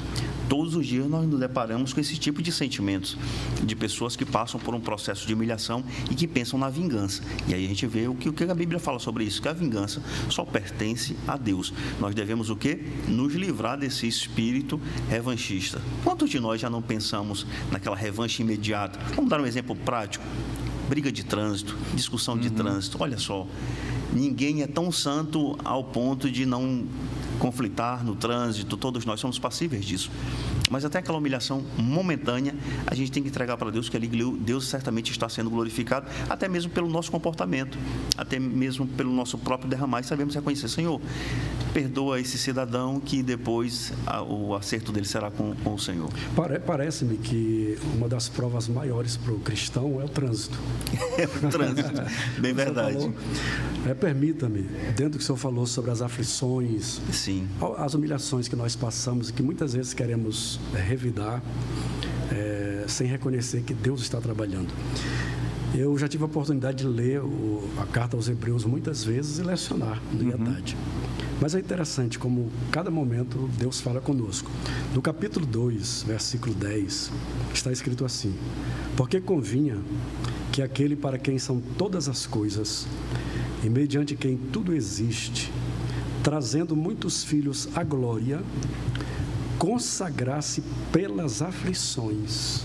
Todos os dias nós nos deparamos com esse tipo de sentimentos, de pessoas que passam por um processo de humilhação e que pensam na vingança. E aí a gente vê o que a Bíblia fala sobre isso, que a vingança só pertence a Deus. Nós devemos o quê? Nos livrar desse espírito revanchista. Quantos de nós já não pensamos naquela revanche imediata? Vamos dar um exemplo prático. Briga de trânsito, discussão de trânsito. Olha só, ninguém é tão santo ao ponto de não conflitar no trânsito, todos nós somos passíveis disso. Mas até aquela humilhação momentânea, a gente tem que entregar para Deus, que ali Deus certamente está sendo glorificado, até mesmo pelo nosso comportamento, até mesmo pelo nosso próprio derramar, e sabemos reconhecer: Senhor, perdoa esse cidadão, que depois o acerto dele será com o Senhor. Parece-me que uma das provas maiores para o cristão é o trânsito. É o trânsito, bem verdade. Permita-me, dentro do que o senhor falou sobre as aflições, sim, as humilhações que nós passamos e que muitas vezes queremos revidar, sem reconhecer que Deus está trabalhando. Eu já tive a oportunidade de ler a carta aos Hebreus muitas vezes e lecionar no IATAD. Mas é interessante como cada momento Deus fala conosco. No capítulo 2, versículo 10, está escrito assim: porque convinha que aquele para quem são todas as coisas e mediante quem tudo existe, trazendo muitos filhos à glória, consagrasse pelas aflições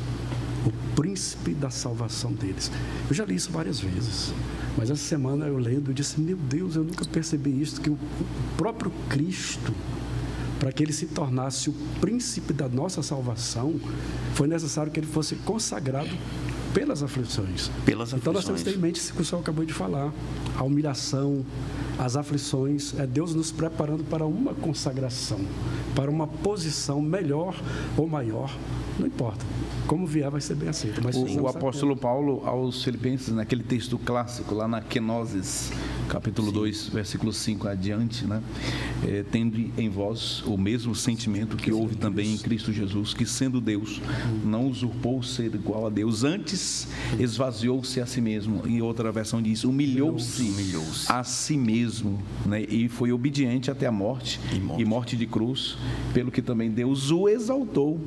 o príncipe da salvação deles. Eu já li isso várias vezes, mas essa semana eu lendo, eu disse: meu Deus, eu nunca percebi isso, que o próprio Cristo, para que ele se tornasse o príncipe da nossa salvação, foi necessário que ele fosse consagrado pelas aflições. Então nós temos que ter em mente isso que o senhor acabou de falar: a humilhação, as aflições, é Deus nos preparando para uma consagração, para uma posição melhor ou maior, não importa. Como vier, vai ser bem aceito. Mas o apóstolo Paulo aos Filipenses, naquele texto clássico, lá na Kenosis, capítulo 2, versículo 5 adiante, né? Tendo em vós o mesmo sentimento que houve também em Cristo Jesus, que sendo Deus, não usurpou ser igual a Deus, antes esvaziou-se a si mesmo. Em outra versão diz: humilhou-se a si mesmo, né? E foi obediente até a morte, e morte de cruz, pelo que também Deus o exaltou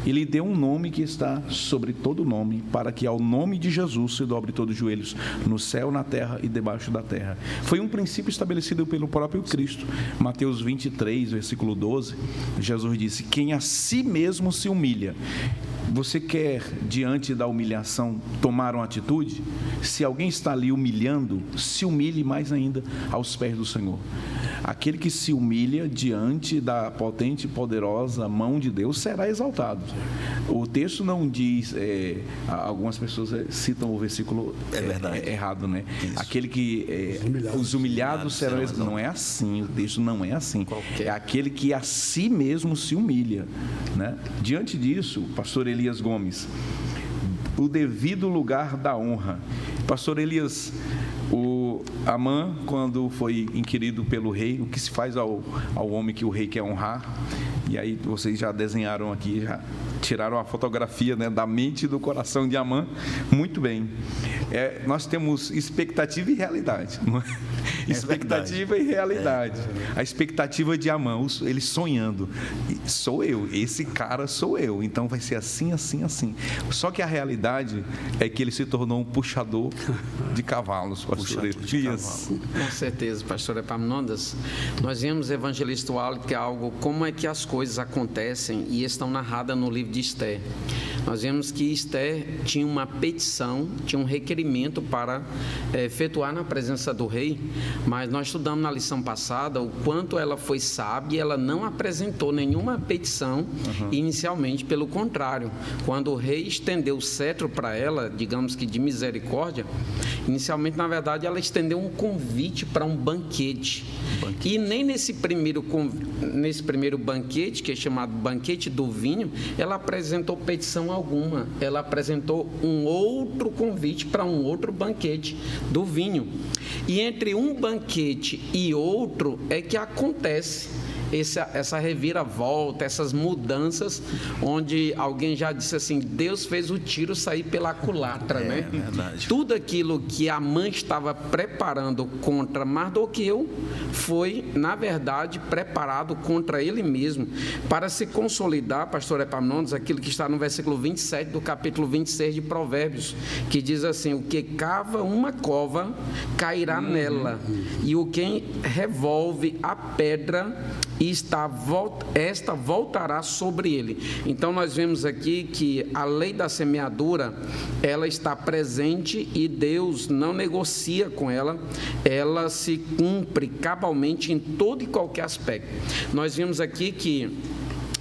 e lhe deu um nome que está sobre todo nome, para que ao nome de Jesus se dobre todos os joelhos, no céu, na terra e debaixo da terra. Foi um princípio estabelecido pelo próprio Cristo. Mateus 23, versículo 12, Jesus disse: quem a si mesmo se humilha. Você quer, diante da humilhação, tomar uma atitude? Se alguém está ali humilhando, se humilhe mais ainda aos pés do Senhor. Aquele que se humilha diante da potente e poderosa mão de Deus será exaltado. O texto não diz, algumas pessoas citam o versículo errado, né? Isso. Aquele que os humilhados serão exaltados. Não é assim, o texto não é assim. É aquele que a si mesmo se humilha, né? Diante disso, pastor Elias Gomes, o devido lugar da honra. Pastor Elias, Amã, quando foi inquirido pelo rei, o que se faz ao homem que o rei quer honrar. E aí vocês já desenharam aqui, já tiraram a fotografia, né, da mente e do coração de Amã. Muito bem. Nós temos expectativa e realidade. Não é? Expectativa e realidade. A expectativa de Amã, ele sonhando. Sou eu, esse cara sou eu. Então vai ser assim, assim, assim. Só que a realidade é que ele se tornou um puxador de cavalos, pastor Elias. Com certeza, pastor Epaminondas. Nós vemos Evangelista Wallace, que é algo, como é que as coisas acontecem e estão narradas no livro de Esther. Nós vemos que Esther tinha uma petição, tinha um requerimento para efetuar na presença do rei, mas nós estudamos na lição passada o quanto ela foi sábia, ela não apresentou nenhuma petição inicialmente, pelo contrário, quando o rei estendeu o cetro para ela, digamos que de misericórdia, inicialmente, na verdade, ela estendeu um convite para um banquete. E nem nesse primeiro banquete, que é chamado banquete do vinho, ela apresentou petição alguma. Ela apresentou um outro convite para um outro banquete do vinho. E entre um banquete e outro é que acontece essa reviravolta, essas mudanças, onde alguém já disse assim, Deus fez o tiro sair pela culatra, né? Verdade. Tudo aquilo que Amã estava preparando contra Mardoqueu foi, na verdade, preparado contra ele mesmo, para se consolidar, pastor Epaminondas, aquilo que está no versículo 27 do capítulo 26 de Provérbios, que diz assim, o que cava uma cova, cairá nela, e o que revolve a pedra, esta voltará sobre ele. Então nós vemos aqui que a lei da semeadura, ela está presente e Deus não negocia com ela, ela se cumpre cabalmente em todo e qualquer aspecto. Nós vimos aqui que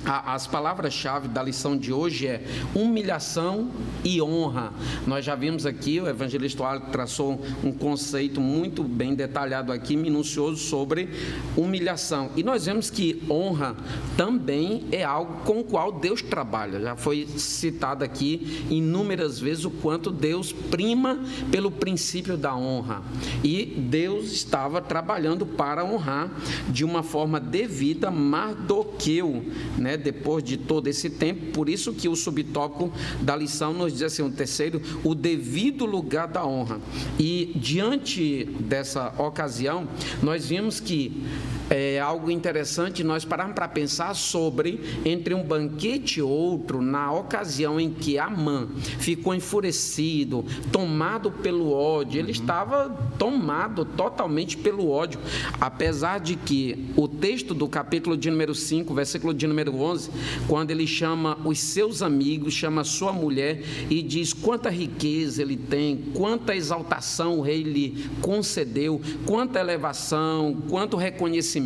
as palavras-chave da lição de hoje é humilhação e honra. Nós já vimos aqui, o evangelista Wallace traçou um conceito muito bem detalhado aqui, minucioso, sobre humilhação. E nós vemos que honra também é algo com o qual Deus trabalha. Já foi citado aqui inúmeras vezes o quanto Deus prima pelo princípio da honra. E Deus estava trabalhando para honrar de uma forma devida Mardoqueu, né? Depois de todo esse tempo, por isso que o subtópico da lição nos diz assim, o terceiro, o devido lugar da honra. E diante dessa ocasião, nós vimos que é algo interessante, nós paramos para pensar sobre, entre um banquete e outro, na ocasião em que Amã ficou enfurecido, tomado pelo ódio, ele estava tomado totalmente pelo ódio, apesar de que o texto do capítulo de número 5, versículo de número 11, quando ele chama os seus amigos, chama sua mulher e diz quanta riqueza ele tem, quanta exaltação o rei lhe concedeu, quanta elevação, quanto reconhecimento.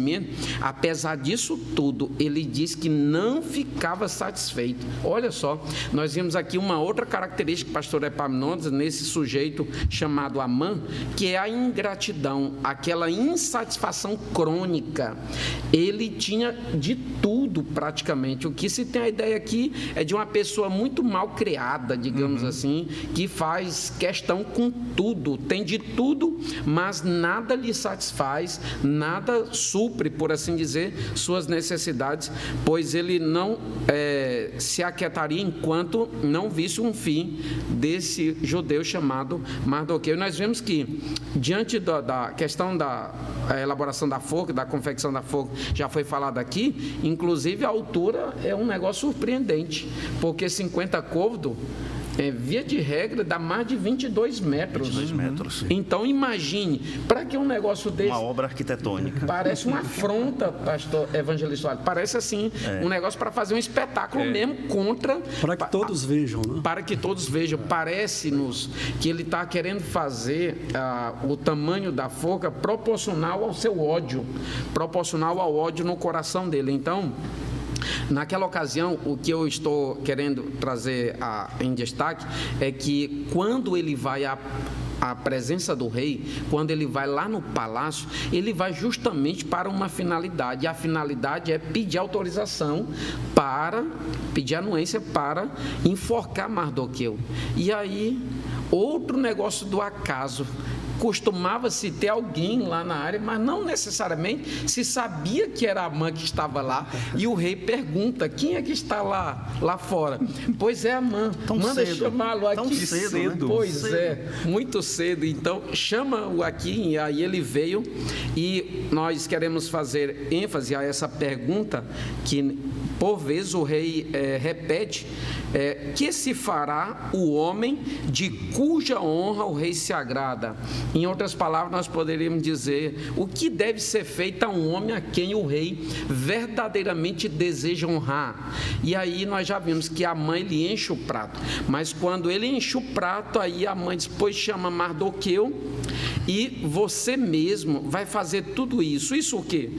Apesar disso tudo, ele diz que não ficava satisfeito. Olha só, nós vimos aqui uma outra característica, pastor Epaminondas, nesse sujeito chamado Amã, que é a ingratidão, aquela insatisfação crônica. Ele tinha de tudo praticamente. O que se tem a ideia aqui é de uma pessoa muito mal criada, digamos assim, que faz questão com tudo, tem de tudo, mas nada lhe satisfaz, nada supre, por assim dizer, suas necessidades, pois ele não se aquietaria enquanto não visse um fim desse judeu chamado Mardoqueu. E nós vemos que, diante da questão da elaboração da forca, da confecção da forca, já foi falado aqui, inclusive a altura é um negócio surpreendente, porque 50 côvados, via de regra, dá mais de 22 metros. 22 metros. Então, imagine, para que um negócio desse... Uma obra arquitetônica. Parece uma afronta, pastor evangelista. Parece assim, um negócio para fazer um espetáculo mesmo contra... Para que todos vejam, né? Para que todos vejam. Parece-nos que ele está querendo fazer o tamanho da forca proporcional ao seu ódio, proporcional ao ódio no coração dele. Então... naquela ocasião, o que eu estou querendo trazer em destaque é que quando ele vai à presença do rei, quando ele vai lá no palácio, ele vai justamente para uma finalidade, e a finalidade é pedir autorização pedir anuência para enforcar Mardoqueu. E aí, outro negócio do acaso, costumava-se ter alguém lá na área, mas não necessariamente se sabia que era Amã que estava lá. E o rei pergunta: quem é que está lá fora? Pois é Amã, manda chamá-lo aqui. Tão cedo, né? Pois é, muito cedo. Então chama-o aqui. E aí ele veio, e nós queremos fazer ênfase a essa pergunta que por vezes o rei repete: que se fará o homem de cuja honra o rei se agrada? Em outras palavras, nós poderíamos dizer: o que deve ser feito a um homem a quem o rei verdadeiramente deseja honrar? E aí nós já vimos que a mãe ele enche o prato, mas quando ele enche o prato, aí a mãe depois chama Mardoqueu, e você mesmo vai fazer tudo isso. Isso o quê?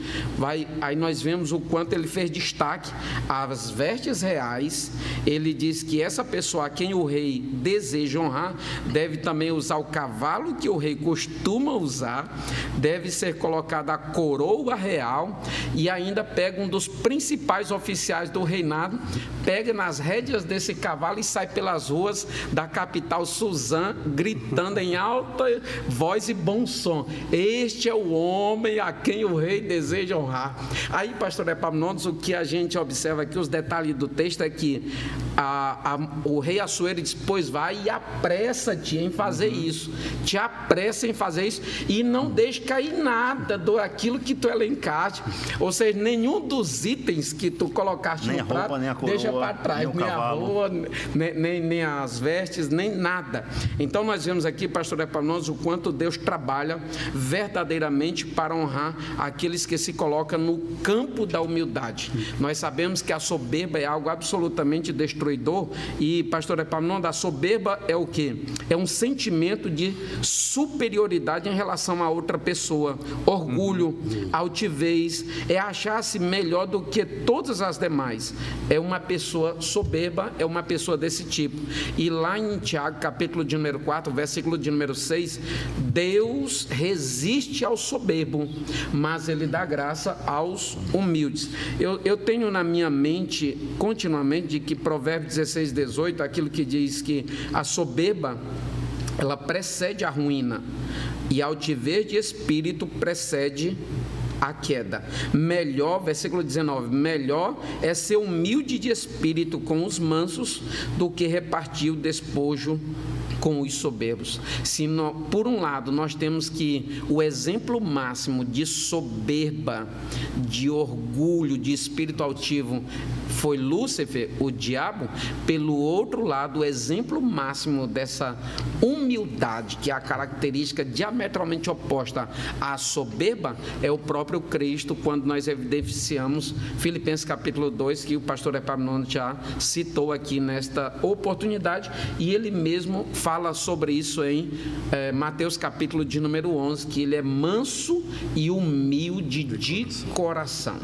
Aí nós vemos o quanto ele fez destaque às vestes reais. Ele diz que essa pessoa a quem o rei deseja honrar deve também usar o cavalo que o rei costuma usar, deve ser colocada a coroa real, e ainda pega um dos principais oficiais do reinado, pega nas rédeas desse cavalo e sai pelas ruas da capital Suzã, gritando em alta voz e bom som: este é o homem a quem o rei deseja honrar. Aí, pastor Epaminondas, o que a gente observa aqui, os detalhes do texto, é que o rei Assuero diz: pois vai e apressa-te em fazer isso, te apressa em fazer isso, e não deixe cair nada daquilo que tu elencaste, ou seja, nenhum dos itens que tu colocaste nem no prato, roupa, nem a coroa, deixa para trás, nem a roupa, nem as vestes, nem nada. Então nós vemos aqui, pastor Epaminondas, o quanto Deus trabalha verdadeiramente para honrar aqueles que se colocam no campo da humildade. Nós sabemos que a soberba é algo absolutamente destruidor, e pastor Epaminondas, a soberba é o quê? É um sentimento de superioridade em relação a outra pessoa, orgulho, altivez, é achar-se melhor do que todas as demais. É uma pessoa soberba, é uma pessoa desse tipo. E lá em Tiago, capítulo de número 4, versículo de número 6, Deus resiste ao soberbo, mas Ele dá graça aos humildes. Eu tenho na minha mente continuamente de que Provérbios 16, 18, aquilo que diz que a soberba, ela precede a ruína, e a altivez de espírito precede a queda. Melhor, versículo 19, melhor é ser humilde de espírito com os mansos do que repartir o despojo com os soberbos. Se por um lado nós temos que o exemplo máximo de soberba, de orgulho, de espírito altivo foi Lúcifer, o diabo, pelo outro lado, o exemplo máximo dessa humildade, que é a característica diametralmente oposta à soberba, é o próprio Cristo, quando nós evidenciamos Filipenses capítulo 2, que o pastor Epaminondas já citou aqui nesta oportunidade, e ele mesmo fala sobre isso em Mateus capítulo de número 11, que ele é manso e humilde de coração.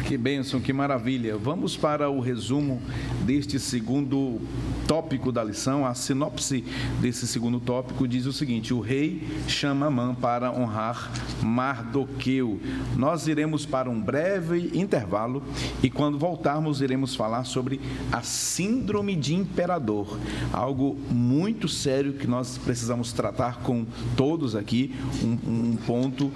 Que bênção, que maravilha. Vamos para o resumo deste segundo tópico da lição. A sinopse desse segundo tópico diz o seguinte: o rei chama Amã para honrar Mardoqueu. Nós iremos para um breve intervalo e quando voltarmos iremos falar sobre a síndrome de imperador, algo muito sério que nós precisamos tratar com todos aqui, um ponto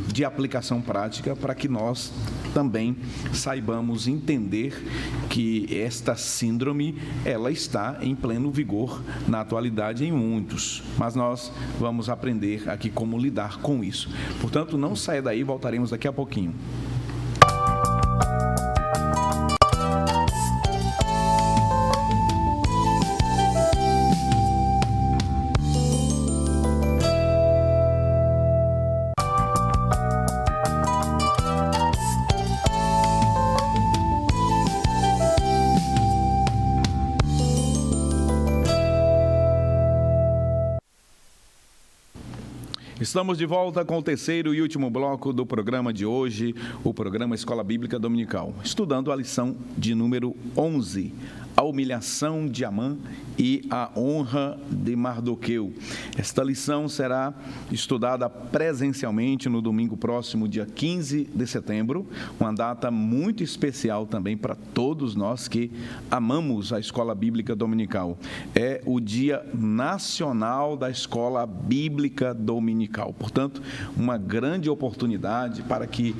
de aplicação prática para que nós também saibamos entender que esta síndrome, ela está em pleno vigor na atualidade em muitos, mas nós vamos aprender aqui como lidar com isso. Portanto, não saia daí, voltaremos daqui a pouquinho. Estamos de volta com o terceiro e último bloco do programa de hoje, o programa Escola Bíblica Dominical, estudando a lição de número 11, a humilhação de Amã e a honra de Mardoqueu. Esta lição será estudada presencialmente no domingo próximo, dia 15 de setembro, uma data muito especial também para todos nós que amamos a Escola Bíblica Dominical. É o Dia Nacional da Escola Bíblica Dominical. Portanto, uma grande oportunidade para que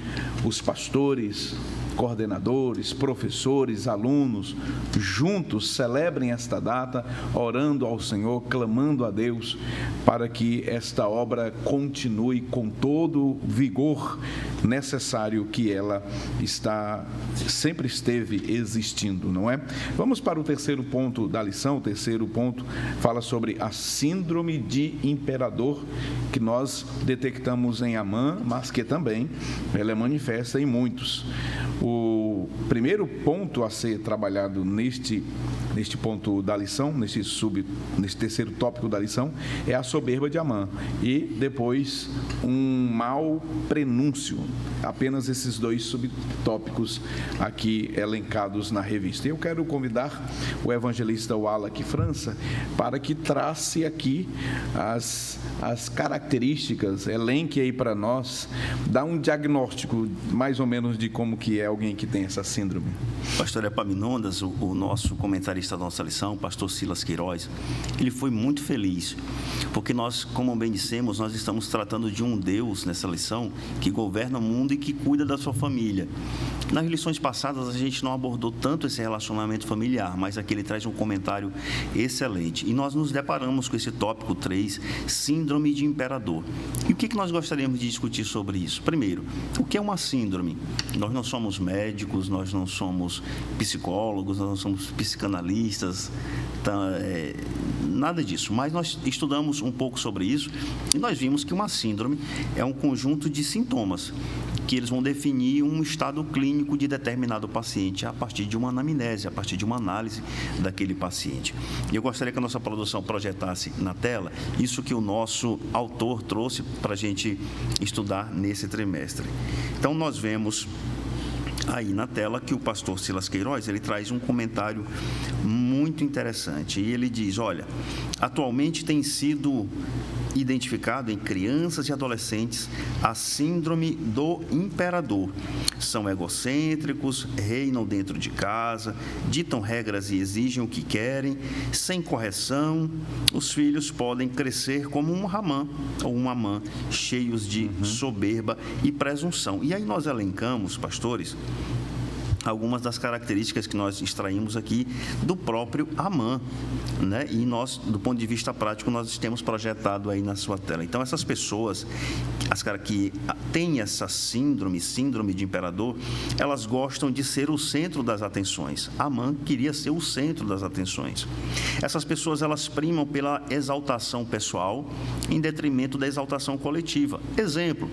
os pastores, coordenadores, professores, alunos, juntos celebrem esta data, orando ao Senhor, clamando a Deus, para que esta obra continue com todo o vigor necessário que ela sempre esteve existindo, não é? Vamos para o terceiro ponto da lição. O terceiro ponto fala sobre a síndrome de imperador, que nós detectamos em Amã, mas que também ela é manifesta em muitos. O primeiro ponto a ser trabalhado neste ponto da lição, neste terceiro tópico da lição, é a soberba de Amã. E depois um mau prenúncio. Apenas esses dois subtópicos aqui elencados na revista. Eu quero convidar o evangelista Wallace França para que trace aqui as características, elenque aí para nós, dá um diagnóstico mais ou menos de como que é alguém que tem essa síndrome. Pastor Epaminondas, o nosso comentarista da nossa lição, pastor Silas Queiroz, ele foi muito feliz, porque nós, como bem dissemos, nós estamos tratando de um Deus nessa lição que governa o mundo e que cuida da sua família. Nas lições passadas a gente não abordou tanto esse relacionamento familiar, mas aqui ele traz um comentário excelente. E nós nos deparamos com esse tópico 3, síndrome de imperador. E o que nós gostaríamos de discutir sobre isso? Primeiro, o que é uma síndrome? Nós não somos médicos, nós não somos psicólogos, nós não somos psicanalistas, nada disso. Mas nós estudamos um pouco sobre isso e nós vimos que uma síndrome é um conjunto de sintomas que eles vão definir um estado clínico de determinado paciente a partir de uma anamnese, a partir de uma análise daquele paciente. E eu gostaria que a nossa produção projetasse na tela isso que o nosso autor trouxe para a gente estudar nesse trimestre. Então, nós vemos aí na tela que o pastor Silas Queiroz, ele traz um comentário muito interessante. E ele diz, olha, atualmente tem sido identificado em crianças e adolescentes a síndrome do imperador. São egocêntricos, reinam dentro de casa, ditam regras e exigem o que querem, sem correção. Os filhos podem crescer como um Ramã ou uma Amã, cheios de soberba e presunção. E aí nós elencamos, pastores, algumas das características que nós extraímos aqui do próprio Amã, né? E nós, do ponto de vista prático, nós temos projetado aí na sua tela. Então, essas pessoas, as caras que têm essa síndrome de imperador, elas gostam de ser o centro das atenções. Amã queria ser o centro das atenções. Essas pessoas, elas primam pela exaltação pessoal em detrimento da exaltação coletiva. Exemplo,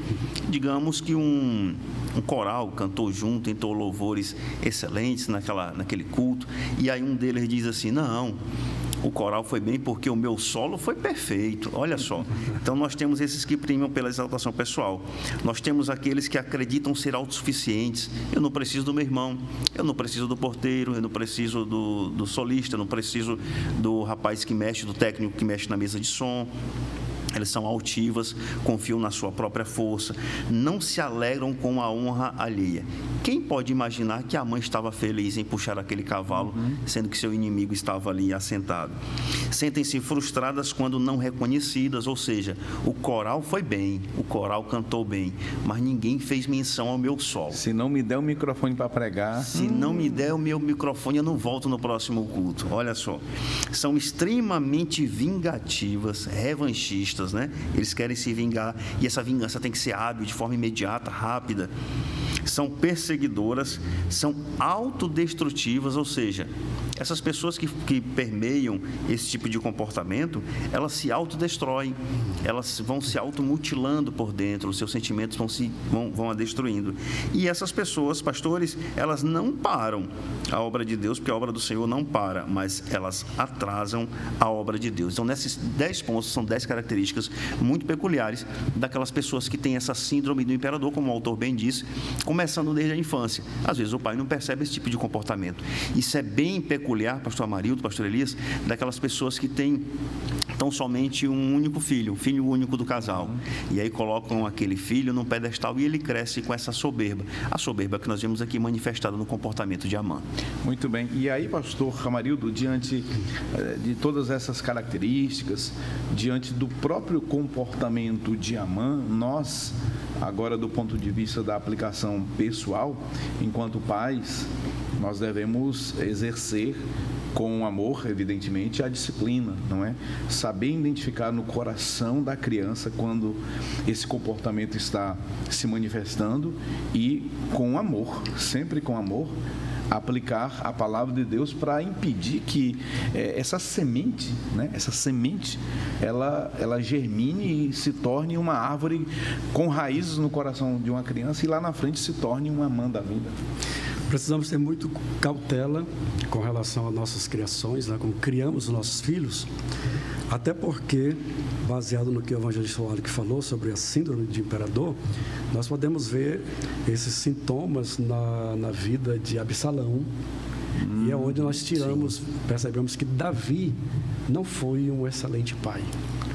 digamos que um coral cantou junto, entoou louvores excelentes naquele culto, e aí um deles diz assim, não, o coral foi bem porque o meu solo foi perfeito, olha só. Então nós temos esses que primam pela exaltação pessoal, nós temos aqueles que acreditam ser autossuficientes. Eu não preciso do meu irmão, eu não preciso do porteiro, eu não preciso do solista, eu não preciso do rapaz que mexe, do técnico que mexe na mesa de som. Eles são altivas, confiam na sua própria força, não se alegram com a honra alheia. Quem pode imaginar que a mãe estava feliz em puxar aquele cavalo, sendo que seu inimigo estava ali assentado? Sentem-se frustradas quando não reconhecidas, ou seja, o coral foi bem, o coral cantou bem, mas ninguém fez menção ao meu solo. Se não me der o microfone para pregar... Se não me der o meu microfone, eu não volto no próximo culto. Olha só, são extremamente vingativas, revanchistas, né? Eles querem se vingar e essa vingança tem que ser hábil, de forma imediata, rápida. São perseguidoras, são autodestrutivas, ou seja, essas pessoas que permeiam esse tipo de comportamento, elas se autodestroem, elas vão se automutilando por dentro, os seus sentimentos vão a destruindo. E essas pessoas, pastores, elas não param a obra de Deus, porque a obra do Senhor não para, mas elas atrasam a obra de Deus. Então, nesses 10 pontos, são 10 características características muito peculiares daquelas pessoas que têm essa síndrome do imperador, como o autor bem disse, começando desde a infância. Às vezes o pai não percebe esse tipo de comportamento. Isso é bem peculiar, pastor Amarildo, pastor Elias, daquelas pessoas que têm tão somente um único filho, um filho único do casal. E aí colocam aquele filho num pedestal e ele cresce com essa soberba. A soberba que nós vemos aqui manifestada no comportamento de Amã. Muito bem. E aí, pastor Amarildo, diante de todas essas características, diante do próprio comportamento de Amã, nós, agora do ponto de vista da aplicação pessoal, enquanto pais, nós devemos exercer com amor, evidentemente, a disciplina, não é? Saber identificar no coração da criança quando esse comportamento está se manifestando e, com amor, sempre com amor, aplicar a palavra de Deus para impedir que essa semente, né? Essa semente, ela germine e se torne uma árvore com raízes no coração de uma criança e lá na frente se torne uma Amã da vida. Precisamos ter muito cautela com relação às nossas criações, né, como criamos os nossos filhos, até porque, baseado no que o evangelista Wallace falou sobre a síndrome de imperador, nós podemos ver esses sintomas na vida de Absalão, e é onde nós percebemos que Davi não foi um excelente pai.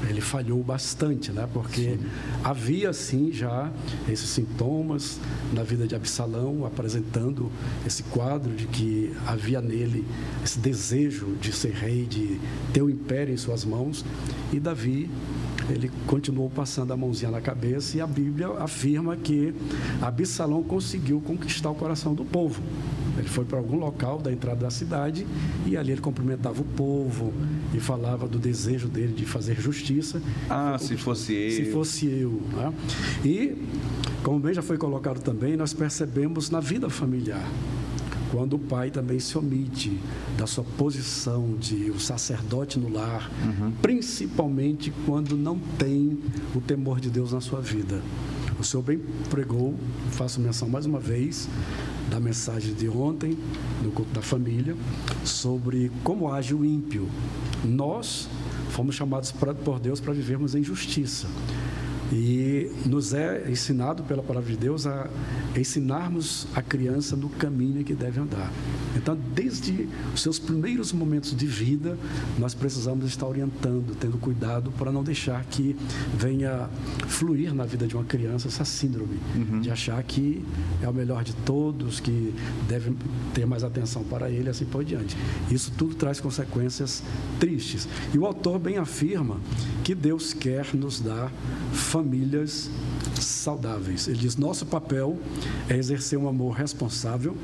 Ele falhou bastante, né? Porque havia, sim, já esses sintomas na vida de Absalão, apresentando esse quadro de que havia nele esse desejo de ser rei, de ter o império em suas mãos. E Davi, ele continuou passando a mãozinha na cabeça, e a Bíblia afirma que Absalão conseguiu conquistar o coração do povo. Ele foi para algum local da entrada da cidade e ali ele cumprimentava o povo e falava do desejo dele de fazer justiça. Se fosse eu. Se fosse eu. Né? E, como bem já foi colocado também, nós percebemos na vida familiar, quando o pai também se omite da sua posição de um sacerdote no lar, principalmente quando não tem o temor de Deus na sua vida. O Senhor bem pregou, faço menção mais uma vez, da mensagem de ontem, no culto da família, sobre como age o ímpio. Nós fomos chamados por Deus para vivermos em justiça. E nos é ensinado pela palavra de Deus a ensinarmos a criança no caminho que deve andar. Então, desde os seus primeiros momentos de vida, nós precisamos estar orientando, tendo cuidado para não deixar que venha fluir na vida de uma criança essa síndrome de achar que é o melhor de todos, que deve ter mais atenção para ele, assim por diante. Isso tudo traz consequências tristes. E o autor bem afirma que Deus quer nos dar famílias saudáveis. Ele diz: nosso papel é exercer um amor responsável,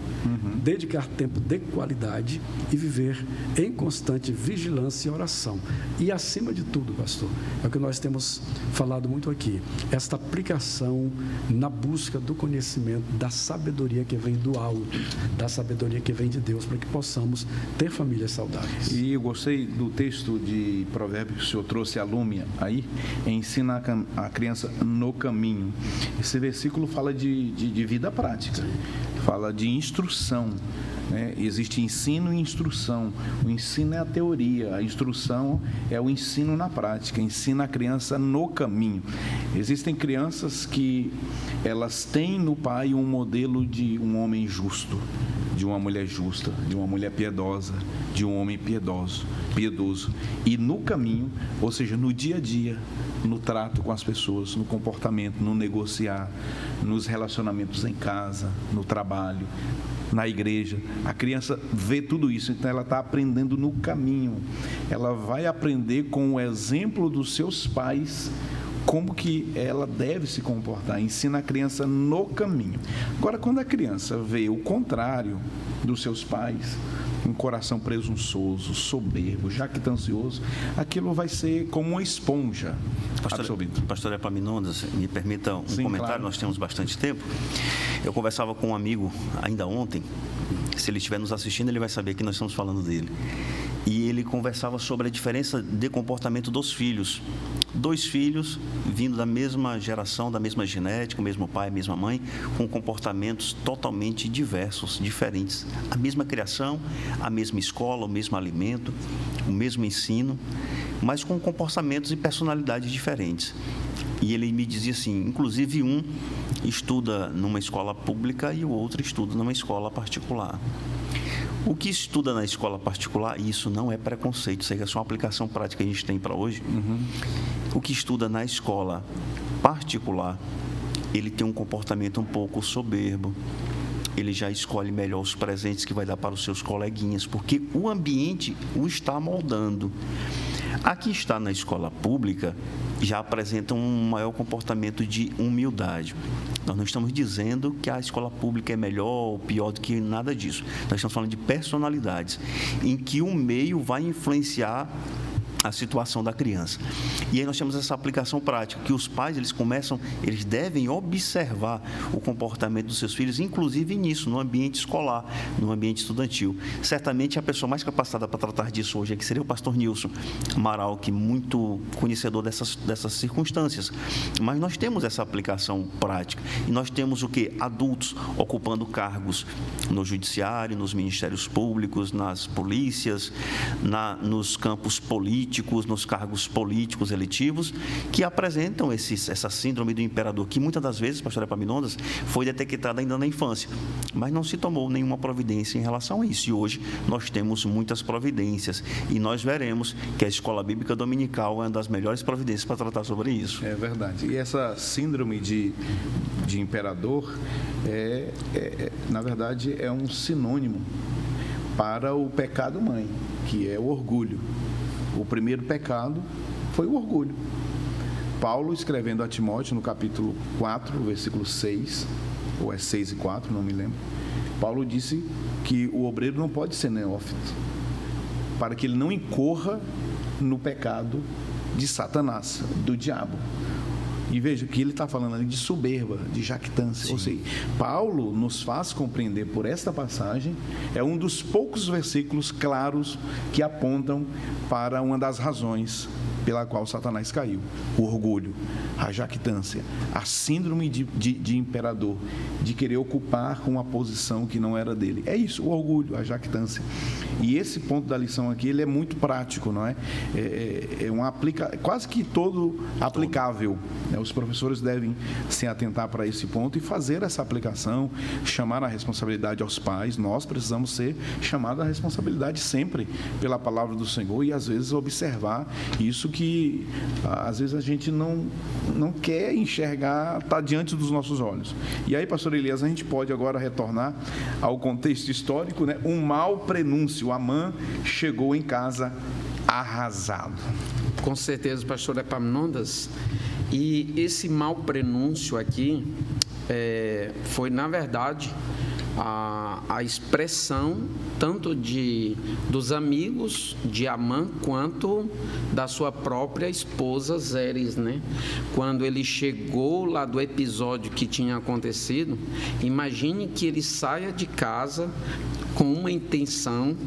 dedicar tempo de qualidade e viver em constante vigilância e oração. E acima de tudo, pastor, é o que nós temos falado muito aqui, esta aplicação na busca do conhecimento, da sabedoria que vem do alto, da sabedoria que vem de Deus, para que possamos ter famílias saudáveis. E eu gostei do texto de Provérbios que o senhor trouxe, a Lúmia, aí, ensina a criança no caminho. Esse versículo fala de vida prática, fala de instrução, né? Existe ensino e instrução. O ensino é a teoria, a instrução é o ensino na prática, ensina a criança no caminho. Existem crianças que elas têm no pai um modelo de um homem justo, de uma mulher justa, de uma mulher piedosa, de um homem piedoso. E no caminho, ou seja, no dia a dia, no trato com as pessoas, no comportamento, no negociar, nos relacionamentos em casa, no trabalho, na igreja, a criança vê tudo isso, então ela está aprendendo no caminho. Ela vai aprender com o exemplo dos seus pais como que ela deve se comportar. Ensina a criança no caminho. Agora, quando a criança vê o contrário dos seus pais, um coração presunçoso, soberbo, jactancioso, aquilo vai ser como uma esponja absorvendo. Pastor Epaminondas, me permita um comentário, claro. Nós temos bastante tempo. Eu conversava com um amigo ainda ontem, se ele estiver nos assistindo, ele vai saber que nós estamos falando dele. E ele conversava sobre a diferença de comportamento dos filhos. 2 filhos vindo da mesma geração, da mesma genética, o mesmo pai, a mesma mãe, com comportamentos totalmente diversos, diferentes. A mesma criação, a mesma escola, o mesmo alimento, o mesmo ensino, mas com comportamentos e personalidades diferentes. E ele me dizia assim, inclusive um estuda numa escola pública e o outro estuda numa escola particular. O que estuda na escola particular, e isso não é preconceito, isso aí é só uma aplicação prática que a gente tem para hoje. O que estuda na escola particular, ele tem um comportamento um pouco soberbo, ele já escolhe melhor os presentes que vai dar para os seus coleguinhas, porque o ambiente o está moldando. A que está na escola pública já apresenta um maior comportamento de humildade. Nós não estamos dizendo que a escola pública é melhor ou pior do que nada disso. Nós estamos falando de personalidades, em que o meio vai influenciar a situação da criança. E aí nós temos essa aplicação prática, que os pais, eles devem observar o comportamento dos seus filhos, inclusive nisso, no ambiente escolar, no ambiente estudantil. Certamente a pessoa mais capacitada para tratar disso hoje aqui seria o pastor Nilson Amaral, que é muito conhecedor dessas circunstâncias. Mas nós temos essa aplicação prática. E nós temos o quê? Adultos ocupando cargos no judiciário, nos ministérios públicos, nas polícias, nos campos políticos, nos cargos políticos eletivos, que apresentam essa síndrome do imperador, que muitas das vezes, pastor Epaminondas, foi detectada ainda na infância, mas não se tomou nenhuma providência em relação a isso. E hoje nós temos muitas providências, e nós veremos que a Escola Bíblica Dominical é uma das melhores providências para tratar sobre isso. É verdade. E essa síndrome de imperador, na verdade, é um sinônimo para o pecado mãe, que é o orgulho. O primeiro pecado foi o orgulho. Paulo, escrevendo a Timóteo, no capítulo 4, versículo 6, ou é 6 e 4, não me lembro, Paulo disse que o obreiro não pode ser neófito, para que ele não incorra no pecado de Satanás, do diabo. E veja que ele está falando ali de soberba, de jactância. Sim. Ou seja, Paulo nos faz compreender por esta passagem, é um dos poucos versículos claros que apontam para uma das razões pela qual Satanás caiu: o orgulho, a jactância, a síndrome de imperador, de querer ocupar uma posição que não era dele. É isso, o orgulho, a jactância. E esse ponto da lição aqui, ele é muito prático, não é? Quase que todo aplicável, né? Os professores devem se atentar para esse ponto e fazer essa aplicação, chamar a responsabilidade aos pais. Nós precisamos ser chamados à responsabilidade sempre pela palavra do Senhor e às vezes observar isso que às vezes a gente não quer enxergar, está diante dos nossos olhos. E aí, pastor Elias, a gente pode agora retornar ao contexto histórico, né? Um mau prenúncio. Amã chegou em casa arrasado. Com certeza, pastor Epaminondas. E esse mau prenúncio aqui foi, na verdade, a expressão tanto dos amigos de Amã quanto da sua própria esposa Zeres, né? Quando ele chegou lá do episódio que tinha acontecido, imagine que ele saia de casa com uma intenção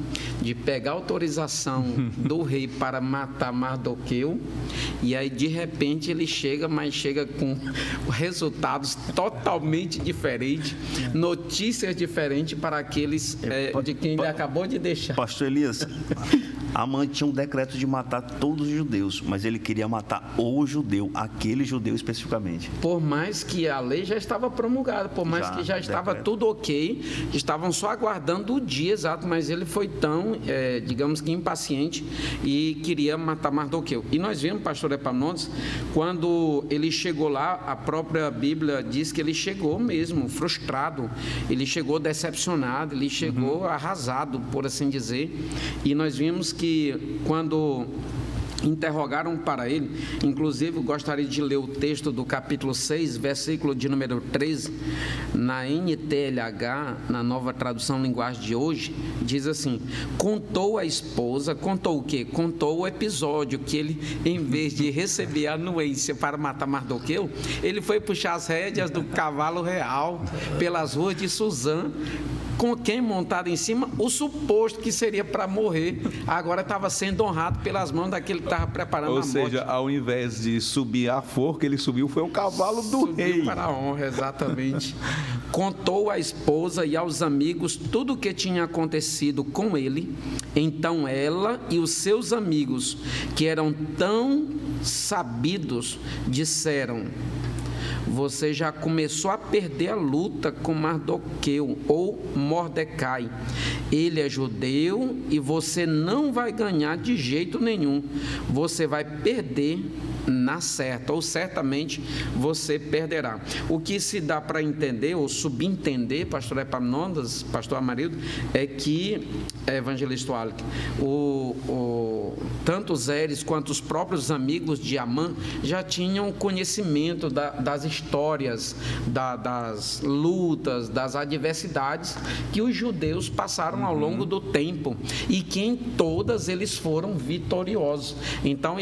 de pegar autorização do rei para matar Mardoqueu, e aí de repente ele chega com resultados totalmente diferentes, notícias diferentes para aqueles de quem ele acabou de deixar. Pastor Elias, Amã tinha um decreto de matar todos os judeus, mas ele queria matar o judeu, aquele judeu especificamente. Por mais que a lei já estava promulgada, por mais que já estava tudo ok, estavam só aguardando o dia exato, mas ele foi tão, digamos que impaciente e queria matar Mardoqueu. E nós vemos, pastor Epaminondas, quando ele chegou lá, a própria Bíblia diz que ele chegou mesmo frustrado, ele chegou decepcionado, ele chegou arrasado, por assim dizer. E nós vimos que quando interrogaram para ele, inclusive gostaria de ler o texto do capítulo 6, versículo de número 13, na NTLH, na nova tradução linguagem de hoje, diz assim: contou a esposa, contou o quê? Contou o episódio que ele, em vez de receber a anuência para matar Mardoqueu, ele foi puxar as rédeas do cavalo real pelas ruas de Suzã, com quem montado em cima, o suposto que seria para morrer, agora estava sendo honrado pelas mãos daquele que estava preparando a morte. Ou seja, ao invés de subir a forca, ele subiu, foi o cavalo do rei. Subiu para a honra, exatamente. contou à esposa e aos amigos tudo o que tinha acontecido com ele. Então ela e os seus amigos, que eram tão sabidos, disseram: você já começou a perder a luta com Mardoqueu ou Mordecai. Ele é judeu e você não vai ganhar de jeito nenhum. Você vai perder na certa, ou certamente você perderá. O que se dá para entender ou subentender, pastor Epaminondas, pastor Amarildo, é que, evangelista Wallace, tanto Zeres quanto os próprios amigos de Amã já tinham conhecimento das histórias, das lutas, das adversidades que os judeus passaram ao longo do tempo e que em todas eles foram vitoriosos. Então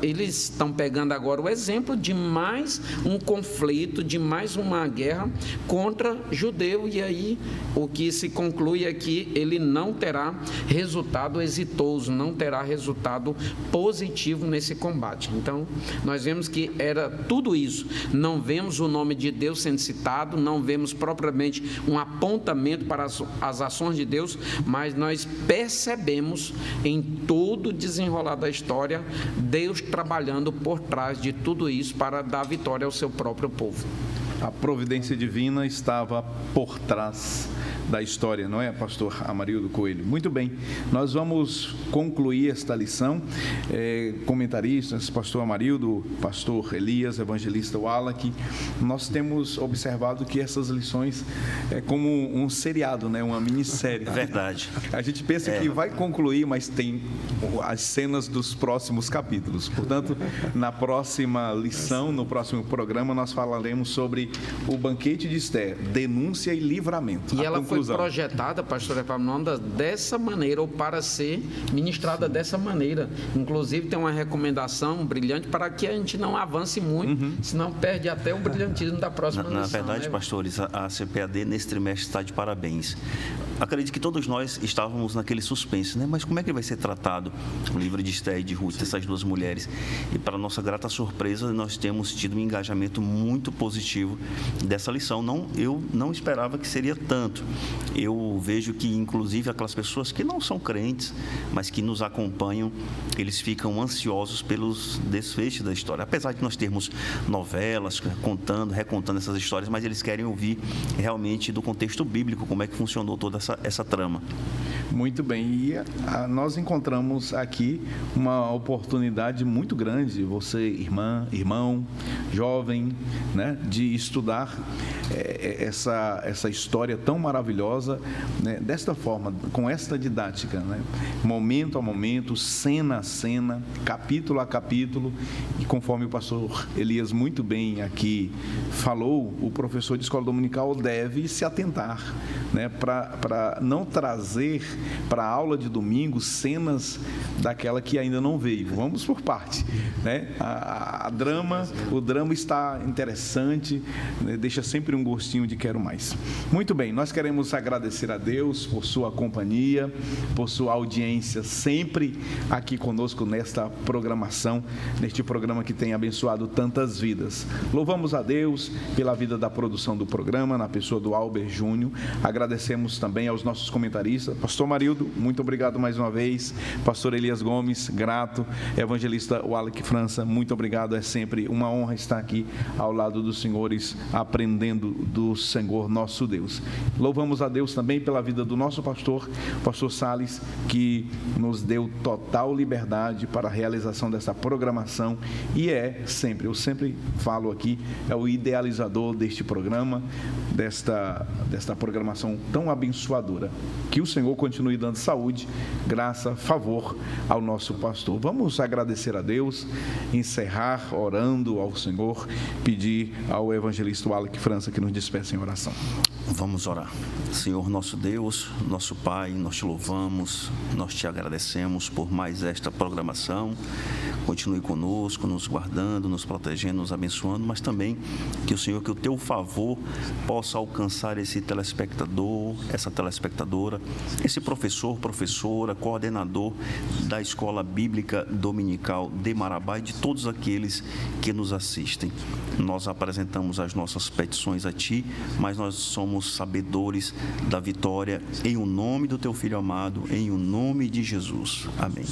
eles estão pegando agora o exemplo de mais um conflito, de mais uma guerra contra judeu, e aí o que se conclui é que ele não terá resultado exitoso, não terá resultado positivo nesse combate. Então, nós vemos que era tudo isso. Não vemos o nome de Deus sendo citado, não vemos propriamente um apontamento para as ações de Deus, mas nós percebemos em todo o desenrolar da história, Deus trabalhando por trás de tudo isso para dar vitória ao seu próprio povo. A providência divina estava por trás da história, não é, pastor Amarildo Coelho? Muito bem, nós vamos concluir esta lição. Comentaristas, pastor Amarildo, pastor Elias, evangelista Wallace, nós temos observado que essas lições é como um seriado, né? Uma minissérie. É verdade. A gente pensa que vai concluir, mas tem as cenas dos próximos capítulos. Portanto, na próxima lição, no próximo programa, nós falaremos sobre o banquete de Esther, denúncia e livramento. E ela foi projetada, pastor Epaminondas, dessa maneira, ou para ser ministrada dessa maneira. Inclusive, tem uma recomendação brilhante para que a gente não avance muito, senão perde até o brilhantismo da próxima lição. Na verdade, né? Pastores, a CPAD nesse trimestre está de parabéns. Acredito que todos nós estávamos naquele suspense, né? Mas como é que vai ser tratado o livro de Esther e de Ruth, essas duas mulheres? E para nossa grata surpresa, nós temos tido um engajamento muito positivo dessa lição. Eu não esperava que seria tanto. Eu vejo que, inclusive, aquelas pessoas que não são crentes, mas que nos acompanham, eles ficam ansiosos pelos desfechos da história. Apesar de nós termos novelas recontando essas histórias, mas eles querem ouvir realmente do contexto bíblico como é que funcionou toda essa trama. Muito bem, e nós encontramos aqui uma oportunidade muito grande, você, irmão, jovem, né, de estudar essa história tão maravilhosa, né, desta forma, com esta didática, né, momento a momento, cena a cena, capítulo a capítulo, e conforme o pastor Elias muito bem aqui falou, o professor de escola dominical deve se atentar, né, para não trazer para a aula de domingo cenas daquela que ainda não veio. Vamos por parte, né? O drama está interessante, né? Deixa sempre um gostinho de quero mais. Muito bem, nós queremos agradecer a Deus por sua companhia, por sua audiência sempre aqui conosco nesta programação, neste programa que tem abençoado tantas vidas. Louvamos a Deus pela vida da produção do programa, na pessoa do Albert Júnior. Agradecemos também aos nossos comentaristas, pastor Marildo, muito obrigado mais uma vez, pastor Elias Gomes, grato, evangelista Wallace França, muito obrigado, é sempre uma honra estar aqui ao lado dos senhores, aprendendo do Senhor nosso Deus. Louvamos a Deus também pela vida do nosso pastor Salles, que nos deu total liberdade para a realização dessa programação e eu sempre falo aqui, é o idealizador deste programa, desta programação tão abençoadora. Que o Senhor continue dando saúde, graça, favor ao nosso pastor. Vamos agradecer a Deus, encerrar orando ao Senhor, pedir ao evangelista Wallace França que nos despeça em oração. Vamos orar. Senhor nosso Deus, nosso Pai, nós te louvamos, nós te agradecemos por mais esta programação. Continue conosco, nos guardando, nos protegendo, nos abençoando, mas também que o Senhor, que o teu favor possa alcançar esse telespectador, essa telespectadora, esse professor, professora, coordenador da Escola Bíblica Dominical de Marabá e de todos aqueles que nos assistem. Nós apresentamos as nossas petições a Ti, mas nós somos sabedores da vitória em o nome do Teu Filho amado, em o nome de Jesus. Amém.